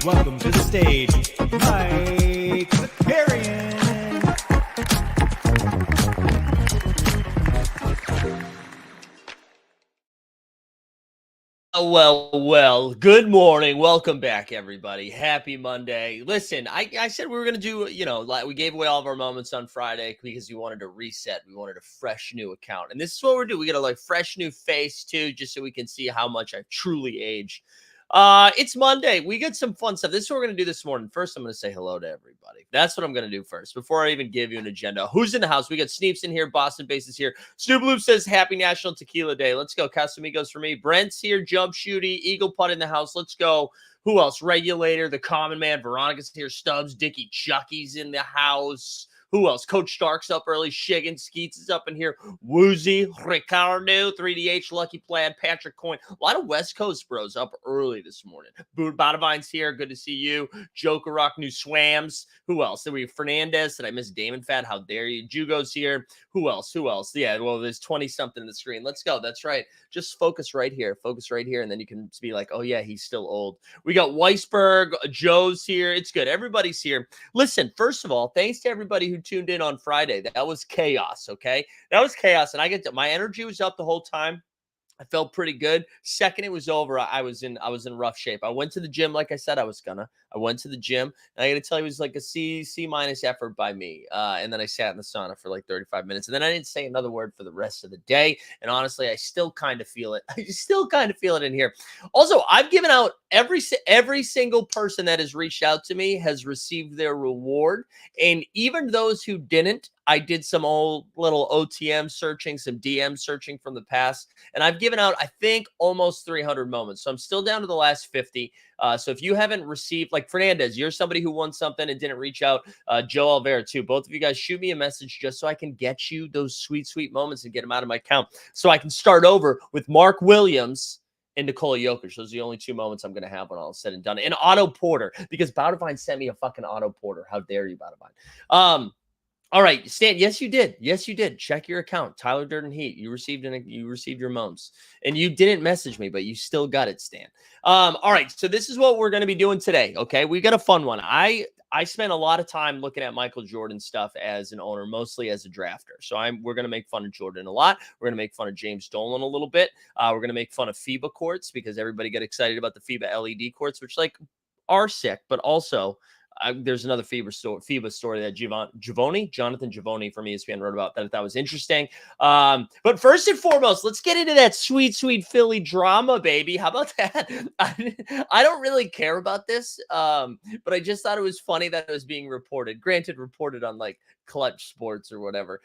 welcome to the stage, Mike Carrion. Well, good morning. Welcome back, everybody. Happy Monday. Listen, I said we were going to do, like we gave away all of our moments on Friday because we wanted to reset. We wanted a fresh new account. And this is what we're doing. We got a fresh new face too, just so we can see how much I've truly aged. It's Monday. We got some fun stuff. This is what we're going to do this morning. First, I'm going to say hello to everybody. That's what I'm going to do first before I even give you an agenda. Who's in the house? We got Sneeps in here. Boston Base is here. Snoop Loop says happy National Tequila Day. Let's go. Casamigos for me. Brent's here. Jump Shooty. Eagle Putt in the house. Let's go. Who else? Regulator. The Common Man. Veronica's here. Stubbs. Dickie. Chucky's in the house. Who else? Coach Stark's up early. Shiggin, Skeets is up in here. Woozy, Ricardo, 3DH, Lucky Plaid, Patrick Coyne. A lot of West Coast bros up early this morning. Boot Botavine's here. Good to see you. Joker Rock, New Swams. Who else? Did we Fernandez? Did I miss Damon Fat? How dare you? Jugo's here. Who else? Yeah, well, there's 20-something in the screen. Let's go. That's right. Just focus right here. Focus right here, and then you can be like, oh, yeah, he's still old. We got Weisberg. Joe's here. It's good. Everybody's here. Listen, first of all, thanks to everybody who tuned in on Friday. That was chaos, okay? That was chaos, and my energy was up the whole time. I felt pretty good. Second it was over, I was in rough shape. I went to the gym like I said I was gonna. I went to the gym, and I got to tell you, it was like a C minus effort by me. And then I sat in the sauna for like 35 minutes, and then I didn't say another word for the rest of the day. And honestly, I still kind of feel it. I still kind of feel it in here. Also, I've given out every single person that has reached out to me has received their reward, and even those who didn't, I did some old little OTM searching, some DM searching from the past, and I've given out, I think, almost 300 moments. So I'm still down to the last 50. So if you haven't received, like Fernandez, you're somebody who won something and didn't reach out. Joe Alvera too. Both of you guys, shoot me a message just so I can get you those sweet, sweet moments and get them out of my account, so I can start over with Mark Williams and Nikola Jokic. Those are the only two moments I'm going to have when all is said and done. And Otto Porter, because Boudevine sent me a fucking Otto Porter. How dare you, Boudevine? All right, Stan. Yes, you did. Yes, you did. Check your account. Tyler Durden Heat. You received your moms, and you didn't message me, but you still got it, Stan. All right. So this is what we're going to be doing today. Okay, we got a fun one. I spent a lot of time looking at Michael Jordan stuff as an owner, mostly as a drafter. So we're going to make fun of Jordan a lot. We're going to make fun of James Dolan a little bit. We're going to make fun of FIBA courts because everybody got excited about the FIBA LED courts, which are sick, but also. There's another FIBA story that Jonathan Givony from ESPN wrote about that I thought was interesting. But first and foremost, let's get into that sweet, sweet Philly drama, baby. How about that? I don't really care about this, but I just thought it was funny that it was being reported. Granted, reported on Clutch Sports or whatever.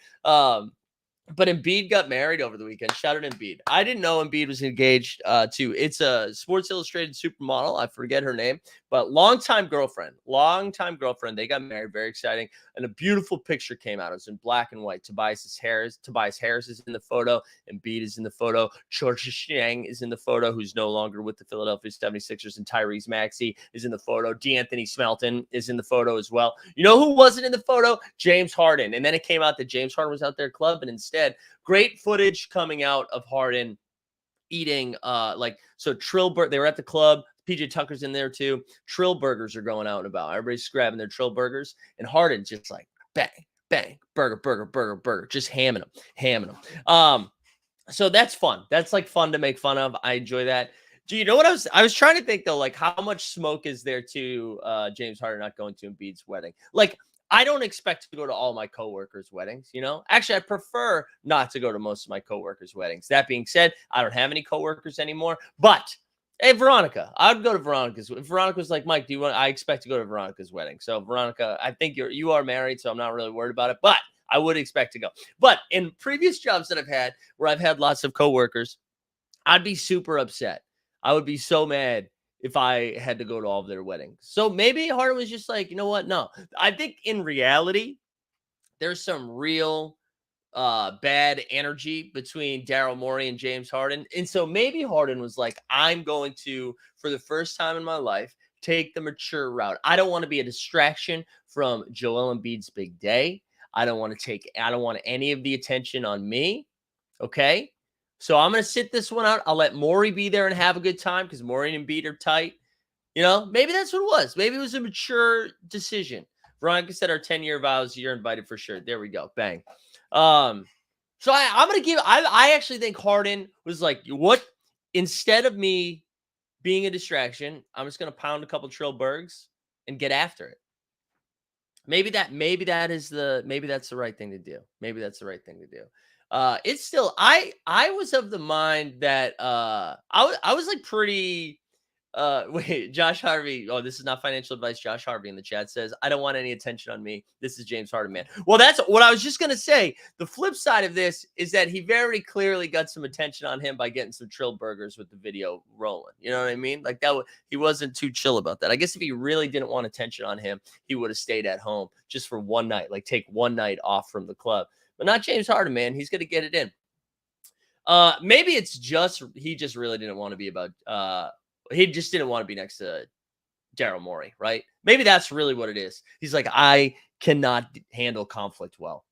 But Embiid got married over the weekend. Shout out Embiid. I didn't know Embiid was engaged to. It's a Sports Illustrated supermodel. I forget her name, but longtime girlfriend. They got married. Very exciting. And a beautiful picture came out. It was in black and white. Tobias Harris is in the photo. Embiid is in the photo. George Chiang is in the photo, who's no longer with the Philadelphia 76ers. And Tyrese Maxey is in the photo. D'Anthony Smelton is in the photo as well. You know who wasn't in the photo? James Harden. And then it came out that James Harden was out there clubbing instead. said, great footage coming out of Harden eating so Trill they were at the club. PJ Tucker's in there too. Trill burgers are going out and about. Everybody's grabbing their Trill burgers, and Harden's just like bang, bang, burger, just hamming them. So that's fun. That's like fun to make fun of. I enjoy that. Do you know what I was trying to think though, like how much smoke is there to James Harden not going to Embiid's wedding? Like I don't expect to go to all my coworkers' weddings, you know? Actually, I prefer not to go to most of my coworkers' weddings. That being said, I don't have any coworkers anymore. But hey, Veronica, I would go to Veronica's. If Veronica was like, Mike, I expect to go to Veronica's wedding. So Veronica, I think you are married, so I'm not really worried about it. But I would expect to go. But in previous jobs that I've had where I've had lots of coworkers, I'd be super upset. I would be so mad if I had to go to all of their weddings. So maybe Harden was just like, you know what? No, I think in reality, there's some real bad energy between Daryl Morey and James Harden. And so maybe Harden was like, I'm going to, for the first time in my life, take the mature route. I don't want to be a distraction from Joel Embiid's big day. I don't want any of the attention on me. Okay. So I'm going to sit this one out. I'll let Morey be there and have a good time because Morey and Embiid are tight. You know, maybe that's what it was. Maybe it was a mature decision. Veronica said our 10-year vows, you're invited for sure. There we go. Bang. So I'm going to give, I actually think Harden was like, what? Instead of me being a distraction, I'm just going to pound a couple Trill Bergs and get after it. Maybe that's the right thing to do. Maybe that's the right thing to do. It's still, I was of the mind that I was like pretty wait, Josh Harvey. Oh, this is not financial advice. Josh Harvey in the chat says, I don't want any attention on me. This is James Harden, man. Well, that's what I was just going to say. The flip side of this is that he very clearly got some attention on him by getting some Trill burgers with the video rolling. You know what I mean? Like he wasn't too chill about that. I guess if he really didn't want attention on him, he would have stayed at home just for one night, like take one night off from the club. But not James Harden, man. He's going to get it in. Maybe it's just, he just really didn't want to be about, he just didn't want to be next to Daryl Morey, right? Maybe that's really what it is. He's like, I cannot handle conflict well.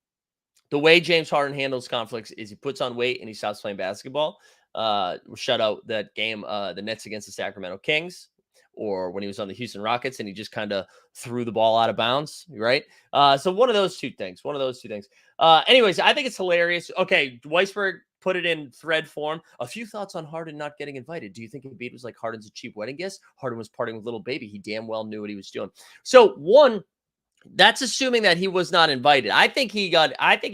The way James Harden handles conflicts is he puts on weight and he stops playing basketball. Shut out that game, the Nets against the Sacramento Kings, or when he was on the Houston Rockets and he just kind of threw the ball out of bounds, right? So one of those two things. Anyways, I think it's hilarious. Okay, Weisberg put it in thread form. A few thoughts on Harden not getting invited. Do you think Embiid was like Harden's a cheap wedding guest? Harden was partying with little baby. He damn well knew what he was doing. So one, that's assuming that he was not invited. I think he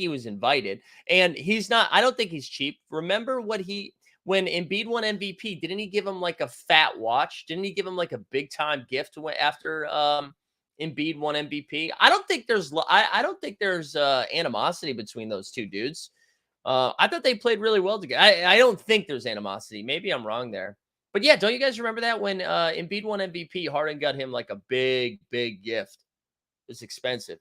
was invited, and he's not. I don't think he's cheap. Remember when Embiid won MVP, didn't he give him like a fat watch? Didn't he give him like a big time gift after Embiid won MVP? I don't think there's animosity between those two dudes. I thought they played really well together. I don't think there's animosity. Maybe I'm wrong there. But yeah, don't you guys remember that when Embiid won MVP, Harden got him like a big, big gift. It's expensive.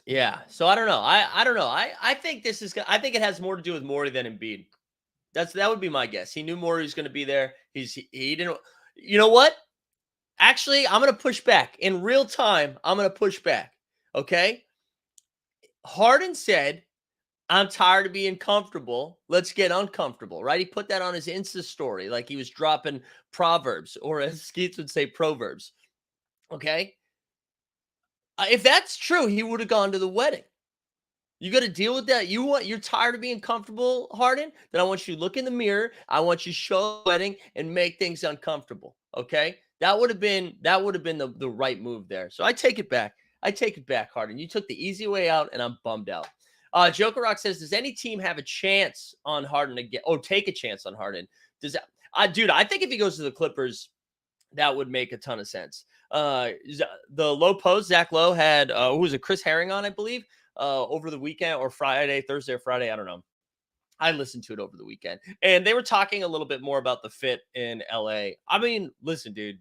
Yeah. So I don't know. I don't know. I think I think it has more to do with Morey than Embiid. That would be my guess. He knew Morey was going to be there. He didn't. You know what? Actually, I'm going to push back. In real time, I'm going to push back. Okay? Harden said, I'm tired of being comfortable. Let's get uncomfortable, right? He put that on his Insta story like he was dropping proverbs, or as Skeets would say, proverbs. Okay? If that's true, he would have gone to the wedding. You got to deal with that. You're tired of being comfortable, Harden? Then I want you to look in the mirror. I want you to show the wedding and make things uncomfortable. Okay? That would have been the right move there. So I take it back. Harden. You took the easy way out, and I'm bummed out. Joker Rock says, does any team have a chance on Harden again? Oh, take a chance on Harden. Dude, I think if he goes to the Clippers, that would make a ton of sense. The low post, Zach Lowe had, who was it, Chris Herring on, I believe, over the weekend, or Thursday or Friday. I don't know. I listened to it over the weekend, and they were talking a little bit more about the fit in LA. I mean, listen, dude,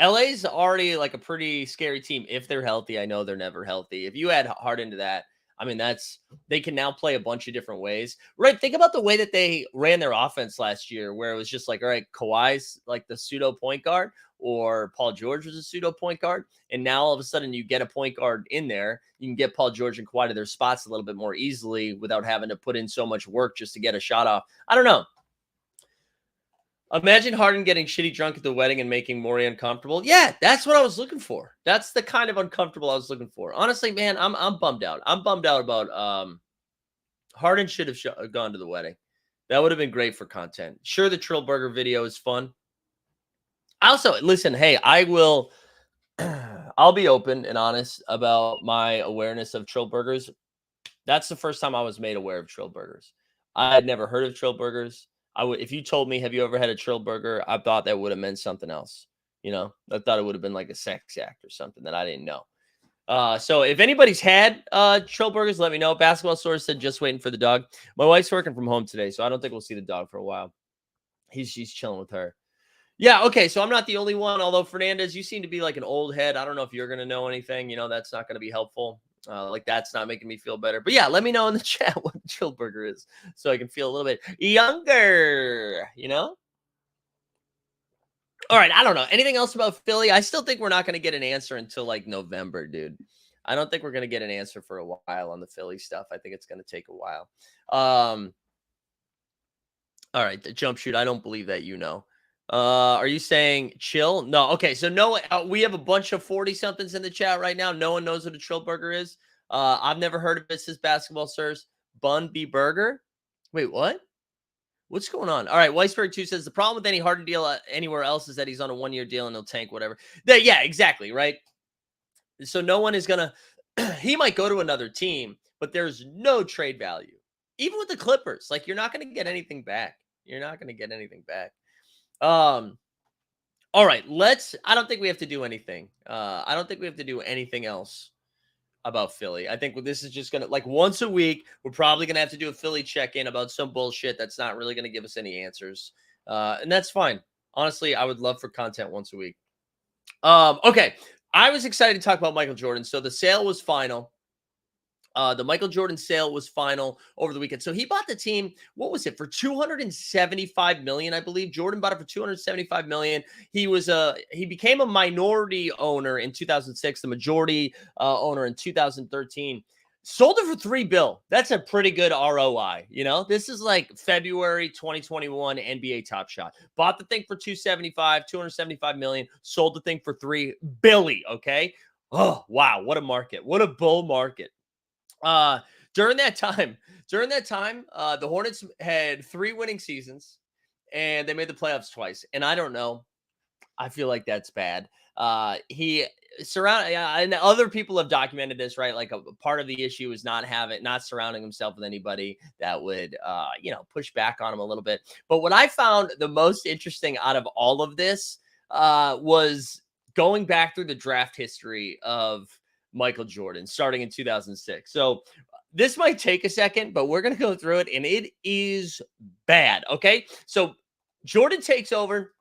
LA's already like a pretty scary team if they're healthy. I know they're never healthy. If you add Harden to that, I mean, they can now play a bunch of different ways, right? Think about the way that they ran their offense last year, where it was just like, all right, Kawhi's like the pseudo point guard, or Paul George was a pseudo point guard, and now all of a sudden you get a point guard in there. You can get Paul George and Kawhi to their spots a little bit more easily without having to put in so much work just to get a shot off. I don't know. Imagine Harden getting shitty drunk at the wedding and making Maury uncomfortable. Yeah, that's what I was looking for. That's the kind of uncomfortable I was looking for. Honestly, man, I'm bummed out. I'm bummed out about Harden should have gone to the wedding. That would have been great for content. Sure, the Trillburger video is fun. I also listen. Hey, I will. I'll be open and honest about my awareness of Trillburgers. That's the first time I was made aware of Trillburgers. I had never heard of Trillburgers. If you told me, have you ever had a Trillburger? I thought that would have meant something else. You know, I thought it would have been like a sex act or something that I didn't know. So if anybody's had Trillburgers, let me know. Basketball Source said just waiting for the dog. My wife's working from home today, so I don't think we'll see the dog for a while. She's chilling with her. Yeah, okay, so I'm not the only one, although Fernandez, you seem to be like an old head. I don't know if you're going to know anything. You know, that's not going to be helpful. Like, that's not making me feel better. But yeah, let me know in the chat what Trillburger is so I can feel a little bit younger, you know? All right, I don't know. Anything else about Philly? I still think we're not going to get an answer until like November, dude. I don't think we're going to get an answer for a while on the Philly stuff. I think it's going to take a while. All right, the jump shoot. I don't believe that you know. Are you saying chill? No. Okay, so no, we have a bunch of 40-somethings in the chat right now. No one knows what a Trillburger is. I've never heard of it, says Basketball Sirs. Bun B Burger? Wait, what? What's going on? All right, Weisberg 2 says the problem with any Harden deal anywhere else is that he's on a 1-year deal and he'll tank whatever. Yeah, exactly, right? So no one is going to – he might go to another team, but there's no trade value. Even with the Clippers, like, you're not going to get anything back. You're not going to get anything back. All right, I don't think we have to do anything. I don't think we have to do anything else about Philly. I think this is just going to, like, once a week, we're probably going to have to do a Philly check-in about some bullshit that's not really going to give us any answers. And that's fine. Honestly, I would love for content once a week. Okay. I was excited to talk about Michael Jordan. So the sale was final. The Michael Jordan sale was final over the weekend. So he bought the team, what was it, for $275 million, I believe. Jordan bought it for $275 million. He became a minority owner in 2006, the majority owner in 2013. Sold it for $3 billion. That's a pretty good ROI. You know, this is like February 2021 NBA Top Shot. Bought the thing for $275 million, sold the thing for $3 billion. Okay. Oh, wow. What a market. What a bull market. During that time, the Hornets had 3 winning seasons and they made the playoffs twice. And I don't know. I feel like that's bad. And other people have documented this, right? Like a part of the issue is not surrounding himself with anybody that would, push back on him a little bit. But what I found the most interesting out of all of this was going back through the draft history of Michael Jordan starting in 2006. So this might take a second, but we're going to go through it and it is bad. Okay. So Jordan takes over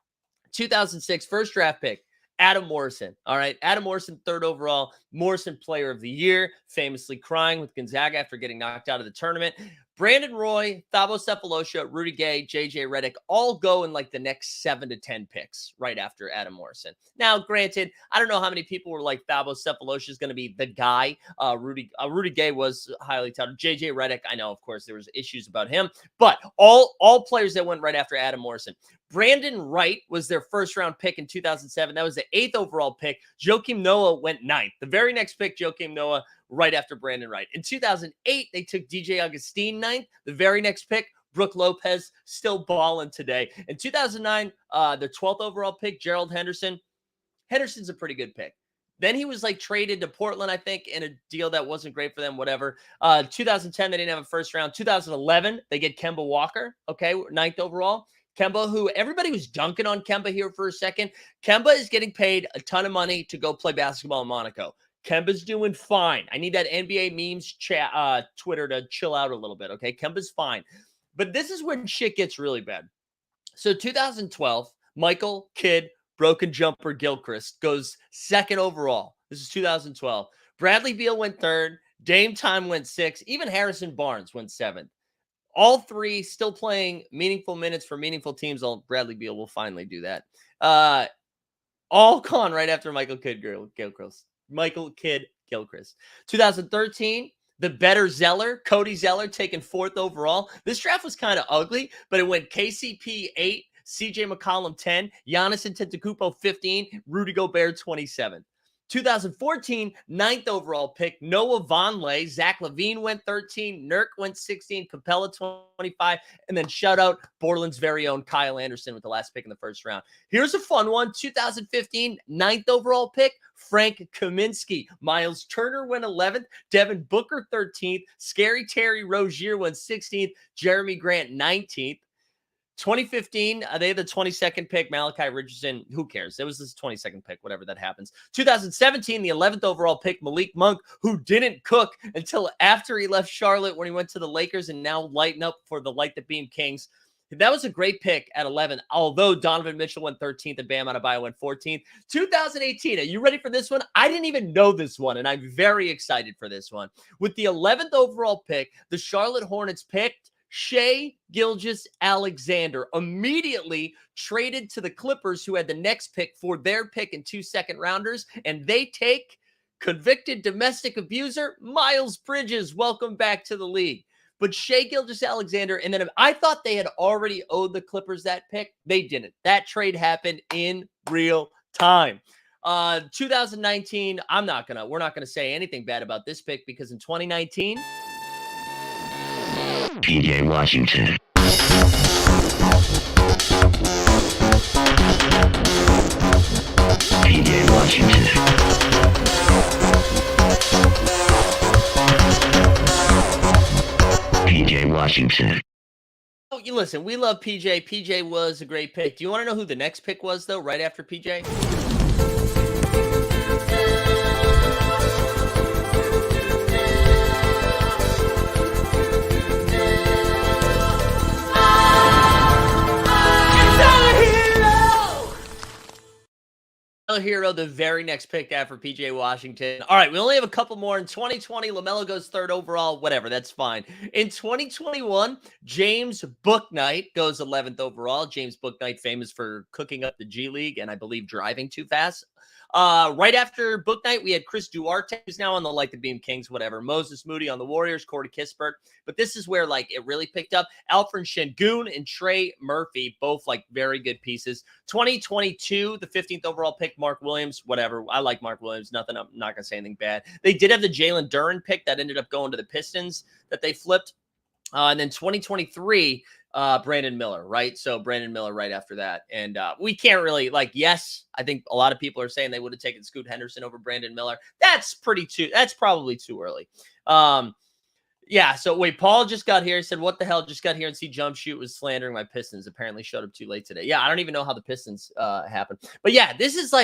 2006 first draft pick, Adam Morrison. All right. Adam Morrison, 3rd overall. Morrison player of the year, famously crying with Gonzaga after getting knocked out of the tournament. Brandon Roy, Thabo Sefolosha, Rudy Gay, JJ Redick all go in like the next 7 to 10 picks right after Adam Morrison. Now, granted, I don't know how many people were like Thabo Sefolosha is going to be the guy. Rudy Gay was highly touted. JJ Redick, I know, of course, there was issues about him, but all players that went right after Adam Morrison. Brandon Wright was their 1st-round pick in 2007. That was the 8th overall pick. Joakim Noah went 9th. The very next pick, Joakim Noah, right after Brandon Wright. In 2008, they took DJ Augustine 9th. The very next pick, Brooke Lopez, still balling today. In 2009, the 12th overall pick, Gerald Henderson. Henderson's a pretty good pick. Then he was like traded to Portland, I think, in a deal that wasn't great for them, whatever. 2010, they didn't have a 1st round. 2011, they get Kemba Walker, okay, 9th overall. Kemba, who everybody was dunking on Kemba here for a second. Kemba is getting paid a ton of money to go play basketball in Monaco. Kemba's doing fine. I need that NBA memes chat, Twitter to chill out a little bit, okay? Kemba's fine. But this is when shit gets really bad. So 2012, Michael Kidd, Broken Jumper Gilchrist goes 2nd overall. This is 2012. Bradley Beal went 3rd. Dame Time went 6. Even Harrison Barnes went 7th. All three still playing meaningful minutes for meaningful teams. Bradley Beal will finally do that. All gone right after Michael Kidd Gilchrist. 2013, the better Zeller, Cody Zeller, taken 4th overall. This draft was kind of ugly, but it went KCP 8, CJ McCollum 10, Giannis Antetokounmpo 15, Rudy Gobert 27. 2014, 9th overall pick, Noah Vonleh. Zach LaVine went 13, Nurk went 16, Capella 25, and then shout out Portland's very own Kyle Anderson with the last pick in the first round. Here's a fun one. 2015, 9th overall pick, Frank Kaminsky. Miles Turner went 11th, Devin Booker 13th, Scary Terry Rozier went 16th, Jeremy Grant 19th. 2015, they had the 22nd pick, Malachi Richardson. Who cares? It was this 22nd pick, whatever that happens. 2017, the 11th overall pick, Malik Monk, who didn't cook until after he left Charlotte when he went to the Lakers and now lighting up for the Light the Beam Kings. That was a great pick at 11, although Donovan Mitchell went 13th and Bam Adebayo went 14th. 2018, are you ready for this one? I didn't even know this one, and I'm very excited for this one. With the 11th overall pick, the Charlotte Hornets picked Shai Gilgeous-Alexander, immediately traded to the Clippers, who had the next pick for their pick and 2 second-rounders, and they take convicted domestic abuser Miles Bridges. Welcome back to the league. But Shai Gilgeous-Alexander, and then I thought they had already owed the Clippers that pick. They didn't. That trade happened in real time. 2019, we're not gonna say anything bad about this pick, because in 2019, PJ Washington. PJ Washington. PJ Washington. Oh, you listen, we love PJ. PJ was a great pick. Do you want to know who the next pick was, though, right after PJ? Hero, the very next pick after PJ Washington. All right, we only have a couple more. In 2020, LaMelo goes 3rd overall. Whatever, that's fine. In 2021, James Bouknight goes 11th overall. James Bouknight, famous for cooking up the G League and I believe driving too fast. Right after Bouknight, we had Chris Duarte, who's now on the Light the Beam Kings, whatever. Moses Moody on the Warriors, Corey Kispert. But this is where it really picked up. Alfred Sengun and Trey Murphy, both very good pieces. 2022, the 15th overall pick, Mark Williams, whatever. I like Mark Williams. I'm not going to say anything bad. They did have the Jalen Duren pick that ended up going to the Pistons that they flipped. And then 2023, Brandon Miller, right? So Brandon Miller right after that. And we can't really yes, I think a lot of people are saying they would have taken Scoot Henderson over Brandon Miller. That's probably too early. Yeah, so wait, Paul just got here. He said, what the hell? Just got here and see jump shoot was slandering my Pistons. Apparently showed up too late today. Yeah, I don't even know how the Pistons happened. But yeah, this is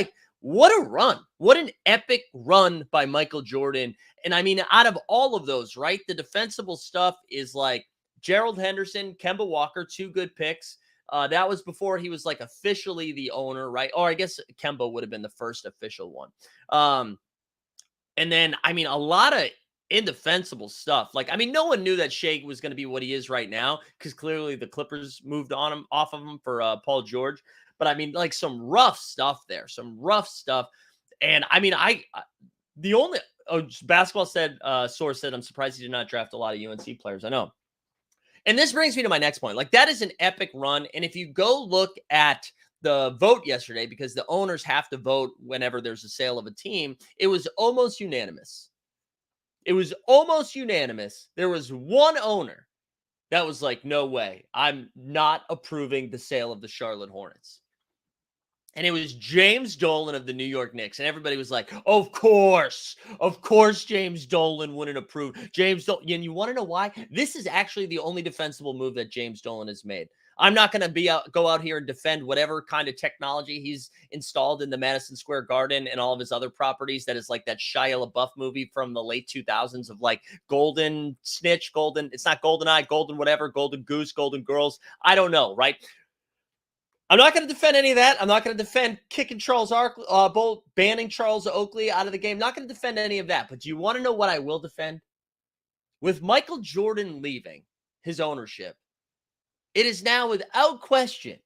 what a run. What an epic run by Michael Jordan. And I mean, out of all of those, right, the defensible stuff is Gerald Henderson, Kemba Walker, 2 good picks. That was before he was officially the owner, right? Or I guess Kemba would have been the first official one. And then, I mean, a lot of indefensible stuff. No one knew that Shai was going to be what he is right now, because clearly the Clippers moved off of him for Paul George. But I mean, some rough stuff there, And I mean, the only basketball source said, I'm surprised he did not draft a lot of UNC players. I know. And this brings me to my next point. That is an epic run. And if you go look at the vote yesterday, because the owners have to vote whenever there's a sale of a team, it was almost unanimous. There was one owner that was no way, I'm not approving the sale of the Charlotte Hornets. And it was James Dolan of the New York Knicks. And everybody was like, of course James Dolan wouldn't approve. James Dolan. And you want to know why? This is actually the only defensible move that James Dolan has made. I'm not going to go out here and defend whatever kind of technology he's installed in the Madison Square Garden and all of his other properties. That is that Shia LaBeouf movie from the late 2000s of Golden Snitch, Golden, it's not Golden Eye, Golden whatever, Golden Goose, Golden Girls. I don't know, right? I'm not going to defend any of that. I'm not going to defend kicking banning Charles Oakley out of the game. Not going to defend any of that. But do you want to know what I will defend? With Michael Jordan leaving his ownership, it is now without question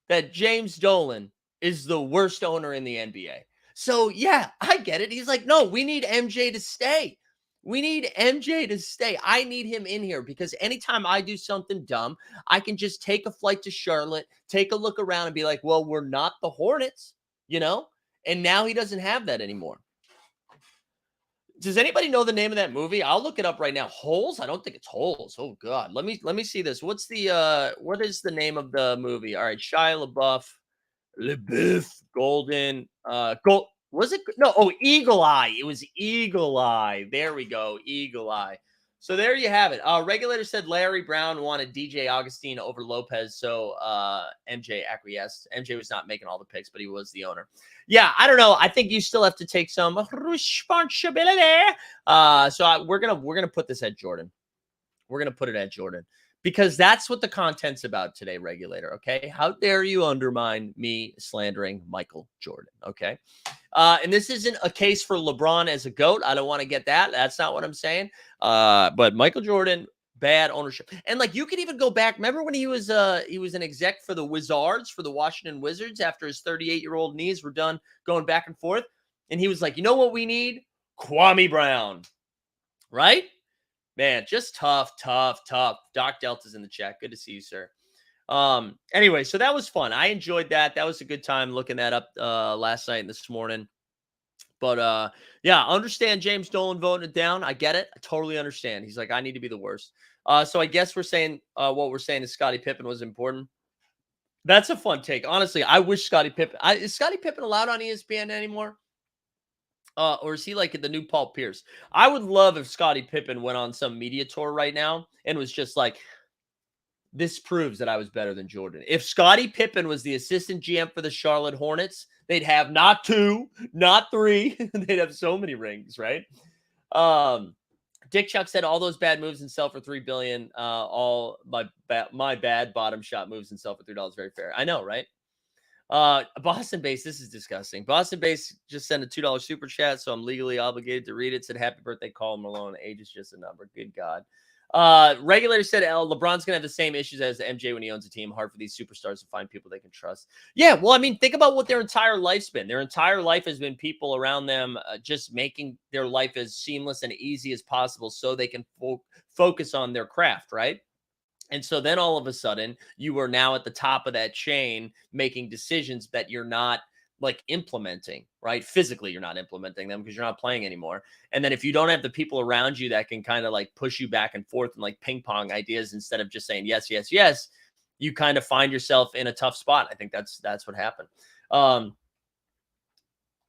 that James Dolan is the worst owner in the NBA. So, yeah, I get it. He's like, no, we need MJ to stay. We need MJ to stay. I need him in here because anytime I do something dumb, I can just take a flight to Charlotte, take a look around and be like, well, we're not the Hornets, you know? And now he doesn't have that anymore. Does anybody know the name of that movie? I'll look it up right now. Holes? I don't think it's Holes. Oh God. Let me see this. What is the name of the movie? All right, Shia LaBeouf, Golden, was it? No, Eagle Eye. It was Eagle Eye. There we go. Eagle Eye. So there you have it. Regulator said Larry Brown wanted DJ Augustine over Lopez, so MJ acquiesced. MJ was not making all the picks, but he was the owner. Yeah, I don't know. I think you still have to take some responsibility. We're gonna put this at Jordan. We're gonna put it at Jordan because that's what the content's about today, Regulator. Okay, how dare you undermine me slandering Michael Jordan? Okay. And this isn't a case for LeBron as a GOAT. I don't want to get that. That's not what I'm saying. But Michael Jordan, bad ownership. And like you could even go back. Remember when he was an exec for the Wizards, for the Washington Wizards after his 38-year-old knees were done going back and forth. And he was like, you know what we need? Kwame Brown. Right? Man, just tough. Doc Delta's in the chat. Good to see you, sir. Anyway, so that was fun. I enjoyed that. That was a good time looking that up last night and this morning. But yeah, understand James Dolan voting it down. I get it. I totally understand. He's like, I need to be the worst. So I guess we're saying what we're saying is Scottie Pippen was important. That's a fun take. Honestly, I wish Scottie Pippen is Scottie Pippen allowed on ESPN anymore? Or is he like the new Paul Pierce? I would love if Scottie Pippen went on some media tour right now and was just like, this proves that I was better than Jordan. If Scottie Pippen was the assistant GM for the Charlotte Hornets, they'd have not 2, not 3. They'd have so many rings, right? Dick Chuck said all those bad moves and sell for $3 billion. All my bad bottom shot moves and sell for $3. Very fair. I know, right? Boston Base, this is disgusting. Boston Base just sent a $2 super chat, so I'm legally obligated to read it. Said happy birthday, Karl Malone. Age is just a number. Good God. Regulator said LeBron's gonna have the same issues as MJ when he owns a team. Hard for these superstars to find people they can trust. Yeah, well, I mean, think about what their entire life's been. Their entire life has been people around them just making their life as seamless and easy as possible so they can focus on their craft, right? And so then all of a sudden you are now at the top of that chain making decisions that you're not like implementing, right? Physically, you're not implementing them because you're not playing anymore. And then if you don't have the people around you that can kind of like push you back and forth and like ping pong ideas instead of just saying yes, yes, yes, you kind of find yourself in a tough spot. I think that's what happened.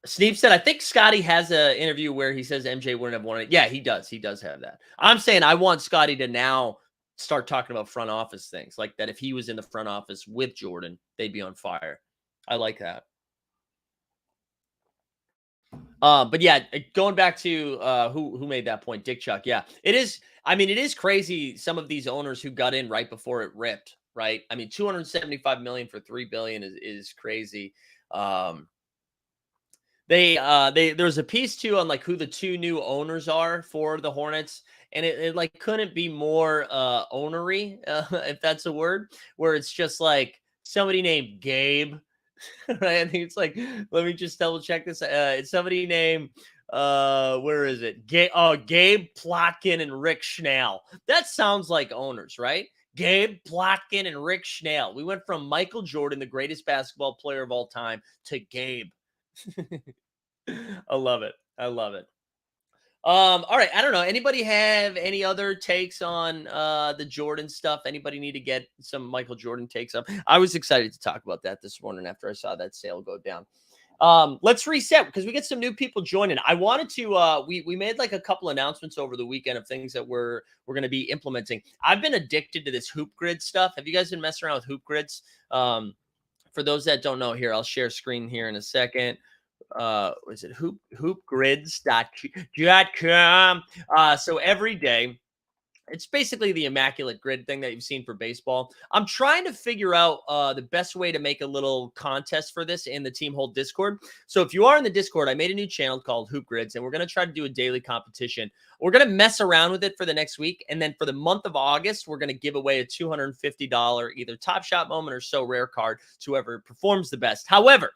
Sneep said, I think Scotty has an interview where he says MJ wouldn't have won it. Yeah, he does. He does have that. I'm saying I want Scotty to now start talking about front office things like that. If he was in the front office with Jordan, they'd be on fire. I like that. But yeah, going back to who made that point, Dick Chuck. Yeah, it is. I mean, it is crazy. Some of these owners who got in right before it ripped, right? I mean, $275 million for $3 billion is crazy. There's a piece too on like who the 2 new owners are for the Hornets. And it like couldn't be more ownery, if that's a word, where it's just like somebody named Gabe. Right? I think it's like, let me just double check this. It's somebody named where is it? Gabe Plotkin and Rick Schnell. That sounds like owners, right? Gabe Plotkin and Rick Schnell. We went from Michael Jordan, the greatest basketball player of all time, to Gabe. I love it. All right. I don't know. Anybody have any other takes on the Jordan stuff? Anybody need to get some Michael Jordan takes up? I was excited to talk about that this morning after I saw that sale go down. Let's reset because we get some new people joining. I wanted to we made like a couple announcements over the weekend of things that we're going to be implementing. I've been addicted to this hoop grid stuff. Have you guys been messing around with hoop grids? For those that don't know, here I'll share screen here in a second. Is it hoopgrids.com? So every day It's basically the immaculate grid thing that you've seen for baseball. I'm trying to figure out the best way to make a little contest for this in the Team Hold Discord. So if you are in the Discord, I made a new channel called Hoop Grids, and we're going to try to do a daily competition. We're going to mess around with it for the next week. And then for the month of August, we're going to give away a $250 either Top Shot moment or So Rare card to whoever performs the best. However,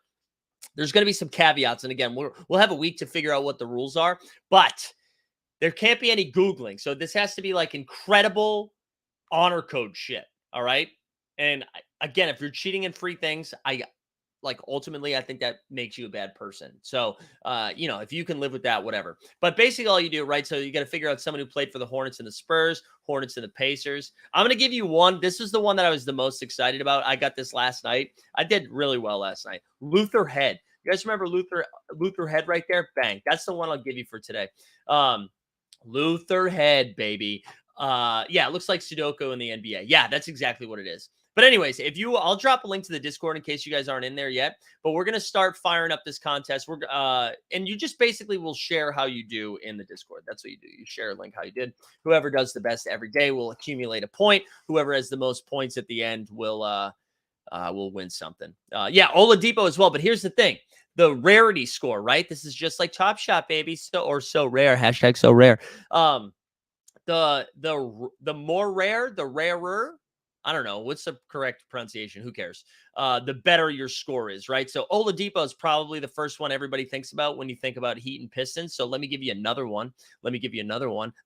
there's going to be some caveats. And again, we'll have a week to figure out what the rules are. But there can't be any Googling. So this has to be like incredible honor code shit. All right. And again, if you're cheating in free things, ultimately, I think that makes you a bad person. So, if you can live with that, whatever. But basically all you do, right? So you got to figure out someone who played for the Hornets and the Spurs, Hornets and the Pacers. I'm going to give you one. This is the one that I was the most excited about. I got this last night. I did really well last night. Luther Head. You guys remember Luther Head right there? Bang. That's the one I'll give you for today. Luther Head, baby. It looks like Sudoku in the NBA. Yeah, that's exactly what it is. But anyways, I'll drop a link to the Discord in case you guys aren't in there yet. But we're gonna start firing up this contest. And you just basically will share how you do in the Discord. That's what you do. You share a link how you did. Whoever does the best every day will accumulate a point. Whoever has the most points at the end will win something. Oladipo as well. But here's the thing. The rarity score, right? This is just like Top Shot, baby. So rare. Hashtag so rare. The more rare, the rarer. I don't know what's the correct pronunciation. Who cares? The better your score is, right? So Oladipo is probably the first one everybody thinks about when you think about Heat and Pistons. So let me give you another one.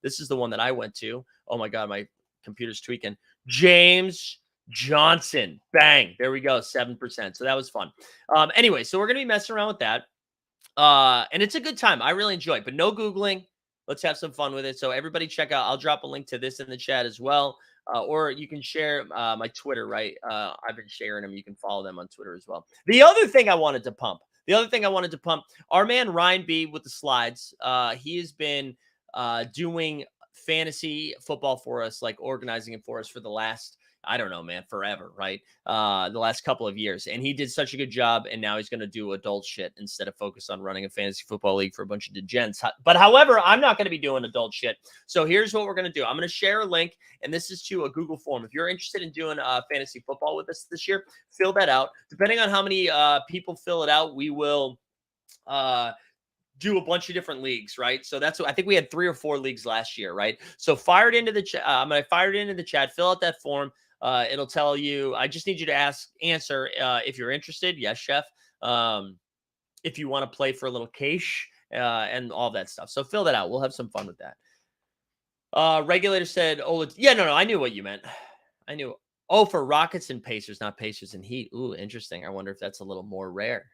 This is the one that I went to. Oh my God, my computer's tweaking. James Johnson. Bang. There we go. 7%. So that was fun. Anyway, so we're going to be messing around with that. And it's a good time. I really enjoy it, but no Googling. Let's have some fun with it. So everybody check out. I'll drop a link to this in the chat as well. Or you can share my Twitter, right? I've been sharing them. You can follow them on Twitter as well. The other thing I wanted to pump, our man Ryan B with the slides. He has been doing fantasy football for us, like organizing it for us for the last, I don't know, man, forever, right? The last couple of years. And he did such a good job. And now he's going to do adult shit instead of focus on running a fantasy football league for a bunch of degens. But however, I'm not going to be doing adult shit. So here's what we're going to do. I'm going to share a link, and this is to a Google form. If you're interested in doing fantasy football with us this year, fill that out. Depending on how many people fill it out, we will do a bunch of different leagues, right? So that's what I think we had 3 or 4 leagues last year, right? So fire it into the chat. I'm going to fire it into the chat. Fill out that form. It'll tell you. I just need you to answer if you're interested. Yes, chef. If you want to play for a little cash and all that stuff. So fill that out. We'll have some fun with that. Regulator said, "Oh, yeah, no. I knew what you meant. I knew. Oh, for Rockets and Pacers, not Pacers and Heat. Ooh, interesting. I wonder if that's a little more rare.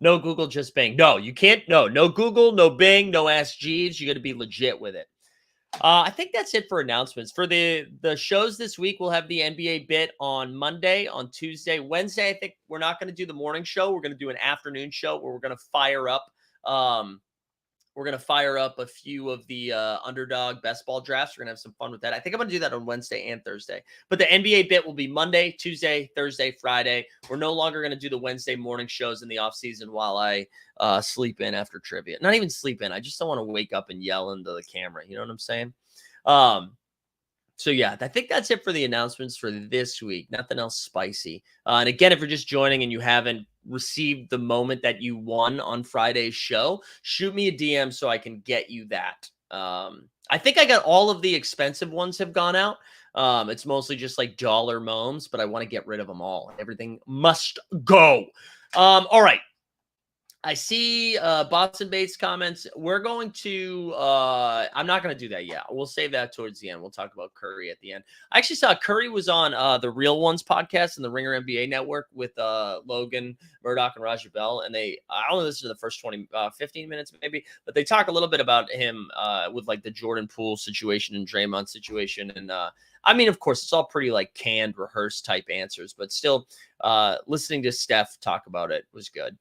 No Google, just Bing. No, you can't. No Google, no Bing, no Ask Jeeves. You got to be legit with it. I think that's it for announcements. For the shows this week, we'll have the NBA bit on Monday, on Tuesday. Wednesday, I think we're not going to do the morning show. We're going to do an afternoon show where we're going to fire up a few of the underdog best ball drafts. We're going to have some fun with that. I think I'm going to do that on Wednesday and Thursday. But the NBA bit will be Monday, Tuesday, Thursday, Friday. We're no longer going to do the Wednesday morning shows in the offseason while I sleep in after trivia. Not even sleep in. I just don't want to wake up and yell into the camera. You know what I'm saying? So yeah, I think that's it for the announcements for this week. Nothing else spicy. And again, if you're just joining and you haven't received the moment that you won on Friday's show, shoot me a DM so I can get you that. I think I got all of the expensive ones have gone out. It's mostly just like dollar moms, but I want to get rid of them all. Everything must go. All right. I see Boston Bates comments. We're going to I'm not going to do that yet. We'll save that towards the end. We'll talk about Curry at the end. I actually saw Curry was on the Real Ones podcast and the Ringer NBA Network with Logan Murdoch and Raja Bell. And I only listened to the first 15 minutes maybe, but they talk a little bit about him with like the Jordan Poole situation and Draymond situation. And I mean, of course, it's all pretty like canned, rehearsed type answers, but still listening to Steph talk about it was good.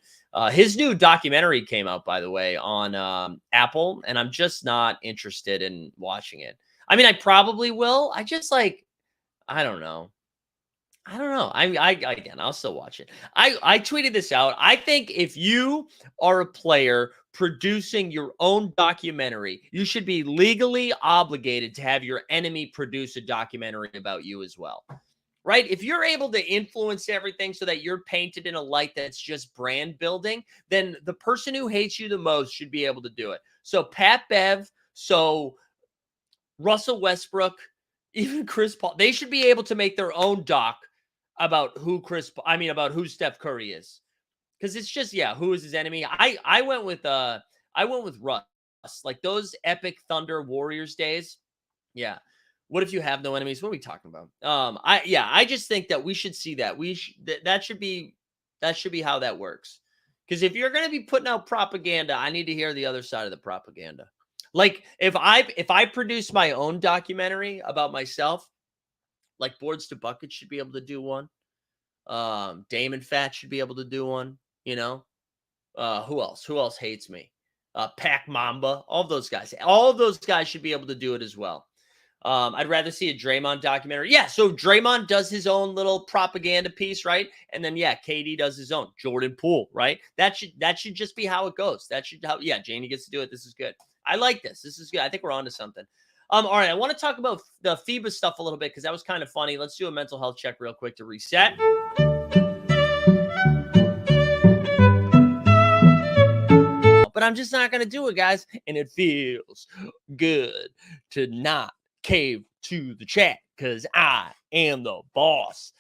His new documentary came out, by the way, on Apple, and I'm just not interested in watching it. I mean, I probably will. I just like, I don't know. Again, I'll still watch it. I tweeted this out. I think if you are a player producing your own documentary, you should be legally obligated to have your enemy produce a documentary about you as well. Right? If you're able to influence everything so that you're painted in a light that's just brand building, then the person who hates you the most should be able to do it. So Pat Bev, so Russell Westbrook, even Chris Paul, they should be able to make their own doc about about who Steph Curry is. Because it's just, yeah, who is his enemy? I went with Russ. Like those epic Thunder Warriors days. Yeah. What if you have no enemies? What are we talking about? I just think that we should see that. That should be how that works. Because if you're going to be putting out propaganda, I need to hear the other side of the propaganda. Like if I produce my own documentary about myself, like Boards to Buckets should be able to do one. Damon Fat should be able to do one. You know, who else? Who else hates me? Pac Mamba. All those guys should be able to do it as well. I'd rather see a Draymond documentary. Yeah, so Draymond does his own little propaganda piece, right? And then KD does his own. Jordan Poole, right? That should just be how it goes. Janie gets to do it. This is good. I like this. This is good. I think we're on to something. All right, I want to talk about the FIBA stuff a little bit because that was kind of funny. Let's do a mental health check real quick to reset. But I'm just not going to do it, guys. And it feels good to not cave to the chat because I am the boss.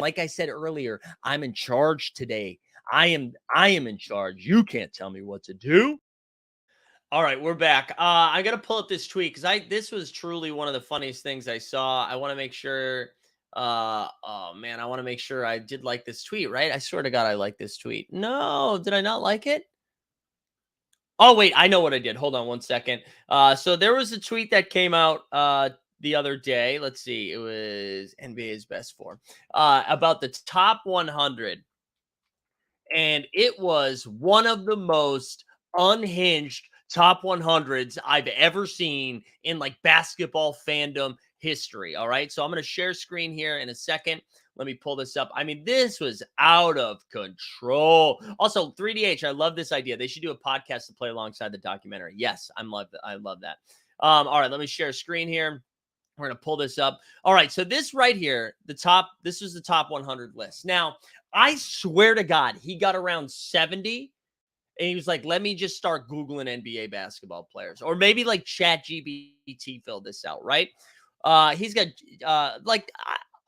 Like I said earlier, I'm in charge today. I am in charge. You can't tell me what to do. All right, we're back. I got to pull up this tweet because this was truly one of the funniest things I saw. I want to make sure. I want to make sure I did like this tweet, right? I swear to God, I like this tweet. No, did I not like it? Oh, wait, I know what I did. Hold on one second. So there was a tweet that came out the other day. Let's see. It was NBA's best form about the top 100. And it was one of the most unhinged top 100s I've ever seen in like basketball fandom history. All right. So I'm going to share screen here in a second. Let me pull this up. I mean, this was out of control. Also, 3DH, I love this idea. They should do a podcast to play alongside the documentary. Yes, I love that. All right, let me share a screen here. We're going to pull this up. All right, so this right here, this is the top 100 list. Now, I swear to God, he got around 70, and he was like, let me just start Googling NBA basketball players. Or maybe like ChatGPT filled this out, right? He's got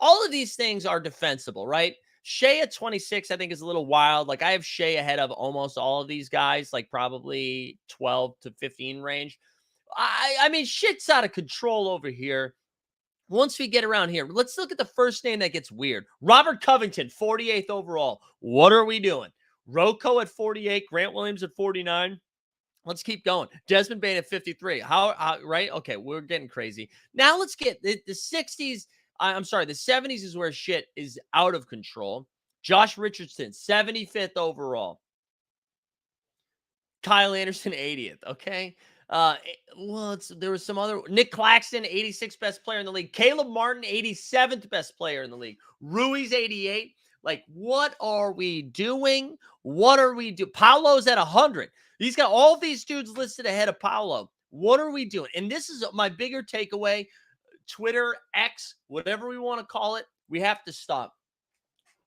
all of these things are defensible, right? Shea at 26, I think, is a little wild. Like, I have Shea ahead of almost all of these guys, like probably 12 to 15 range. I mean, shit's out of control over here. Once we get around here, let's look at the first name that gets weird. Robert Covington, 48th overall. What are we doing? Rocco at 48, Grant Williams at 49. Let's keep going. Desmond Bane at 53. How right? Okay, we're getting crazy. Now let's get the 60s. I'm sorry, the 70s is where shit is out of control. Josh Richardson, 75th overall. Kyle Anderson, 80th. Okay. There was some other. Nick Claxton, 86th best player in the league. Caleb Martin, 87th best player in the league. Ruiz, 88. Like, what are we doing? What are we doing? Paolo's at 100. He's got all these dudes listed ahead of Paolo. What are we doing? And this is my bigger takeaway. Twitter, X, whatever we want to call it, we have to stop.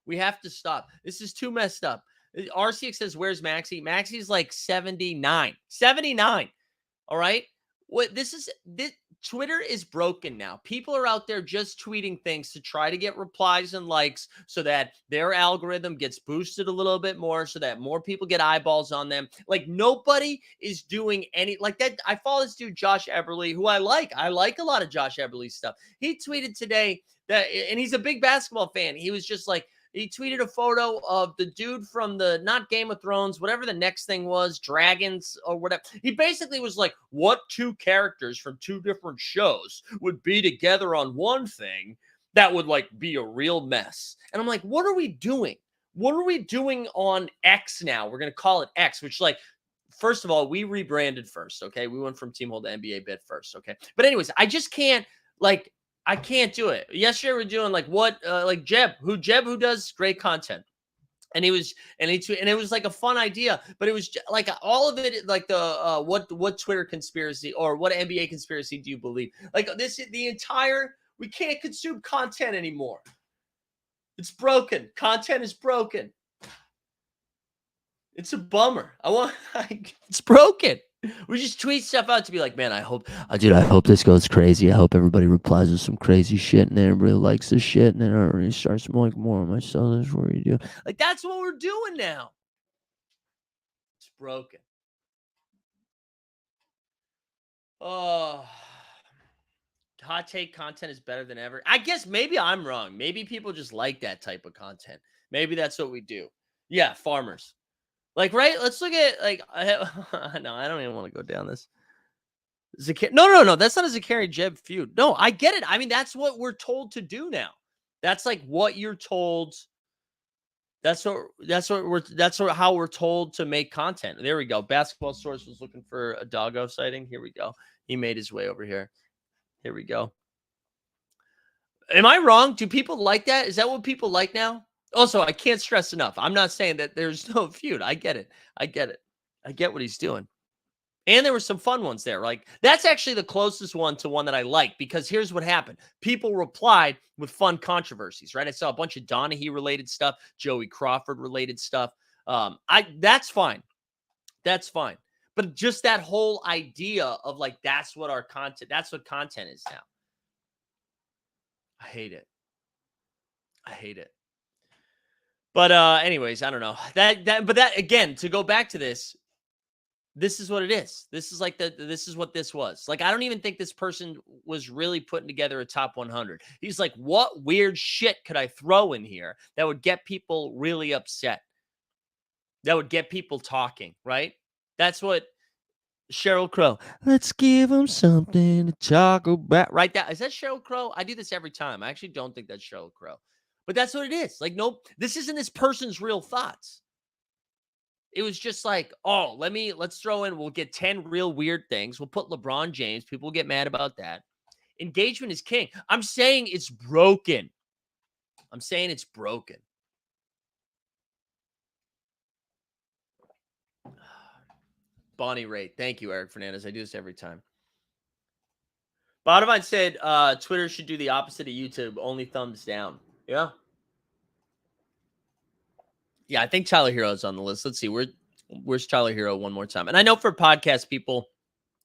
We have to stop. This is too messed up. RCX says, where's Maxey? Maxey's like 79. 79. All right. This Twitter is broken now. People are out there just tweeting things to try to get replies and likes so that their algorithm gets boosted a little bit more so that more people get eyeballs on them. Like, nobody is doing any like that. I follow this dude, Josh Everly, who I like. I like a lot of Josh Everly's stuff. He tweeted today that, and he's a big basketball fan. He was just like, he tweeted a photo of the dude from not Game of Thrones, whatever the next thing was, Dragons or whatever. He basically was like, what two characters from two different shows would be together on one thing that would like be a real mess? And I'm like, what are we doing? What are we doing on X now? We're going to call it X, which like, first of all, we rebranded first. Okay. We went from Team Hold to NBA Bit first. Okay. But anyways, I just can't I can't do it. Yesterday we're doing like Jeb, who does great content. And it was like a fun idea, but it was like all of it, like the what Twitter conspiracy or what NBA conspiracy do you believe? Like this, the entire we can't consume content anymore. It's broken. Content is broken. It's a bummer. It's broken. We just tweet stuff out to be like, man, I hope this goes crazy. I hope everybody replies with some crazy shit and then everybody likes this shit and then everybody starts like more of my stuff. That's what we do. Like, that's what we're doing now. It's broken. Oh, hot take content is better than ever. I guess maybe I'm wrong. Maybe people just like that type of content. Maybe that's what we do. Yeah, farmers. Like, right? Let's look at like no, I don't even want to go down this. No. That's not a Zakari Jeb feud. No, I get it. I mean, that's what we're told to do now. That's like what you're told. That's how we're told to make content. There we go. Basketball Source was looking for a doggo sighting. Here we go. He made his way over here. Here we go. Am I wrong? Do people like that? Is that what people like now? Also, I can't stress enough. I'm not saying that there's no feud. I get it. I get what he's doing. And there were some fun ones there. Like, that's actually the closest one to one that I like, because here's what happened. People replied with fun controversies, right? I saw a bunch of Donahue related stuff, Joey Crawford related stuff. That's fine. That's fine. But just that whole idea of like, that's what content is now. I hate it. But anyways, I don't know. But again, to go back to this is what it is. This is what this was. Like, I don't even think this person was really putting together a top 100. He's like, what weird shit could I throw in here that would get people really upset? That would get people talking, right? That's what Sheryl Crow. Let's give them something to talk about. Right? Is that Sheryl Crow? I do this every time. I actually don't think that's Sheryl Crow. But that's what it is. Like, nope, this isn't this person's real thoughts. It was just like, oh, let's throw in, we'll get 10 real weird things. We'll put LeBron James. People get mad about that. Engagement is king. I'm saying it's broken. Bonnie Raitt. Thank you, Eric Fernandez. I do this every time. Bottomine said Twitter should do the opposite of YouTube. Only thumbs down. Yeah. Yeah, I think Tyler Hero is on the list. Let's see. Where's Tyler Hero one more time? And I know for podcast people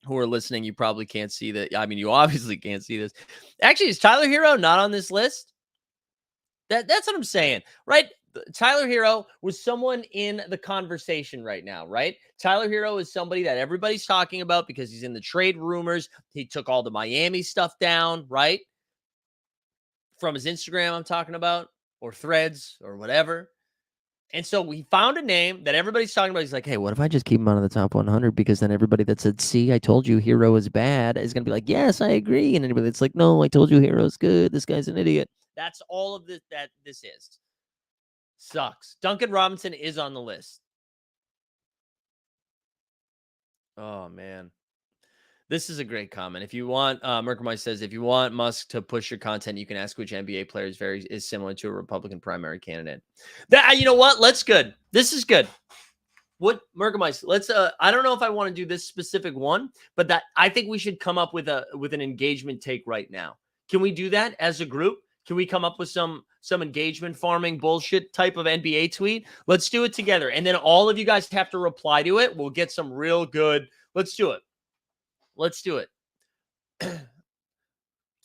who are listening, you probably can't see that. I mean, you obviously can't see this. Actually, is Tyler Hero not on this list? That's what I'm saying, right? Tyler Hero was someone in the conversation right now, right? Tyler Hero is somebody that everybody's talking about because he's in the trade rumors. He took all the Miami stuff down, right? From his Instagram, I'm talking about, or Threads, or whatever. And so we found a name that everybody's talking about. He's like, hey, what if I just keep him out of the top 100? Because then everybody that said, see, I told you Hero is bad is going to be like, yes, I agree. And anybody that's like, no, I told you Hero's good. This guy's an idiot. That's all of this that this is. Sucks. Duncan Robinson is on the list. Oh, man. This is a great comment. If you want, Merkmeister says, if you want Musk to push your content, you can ask which NBA player is similar to a Republican primary candidate. You know what? Let's good. This is good. What Merkmeister? Let's. I don't know if I want to do this specific one, but that I think we should come up with an engagement take right now. Can we do that as a group? Can we come up with some engagement farming bullshit type of NBA tweet? Let's do it together, and then all of you guys have to reply to it. We'll get some real good. Let's do it.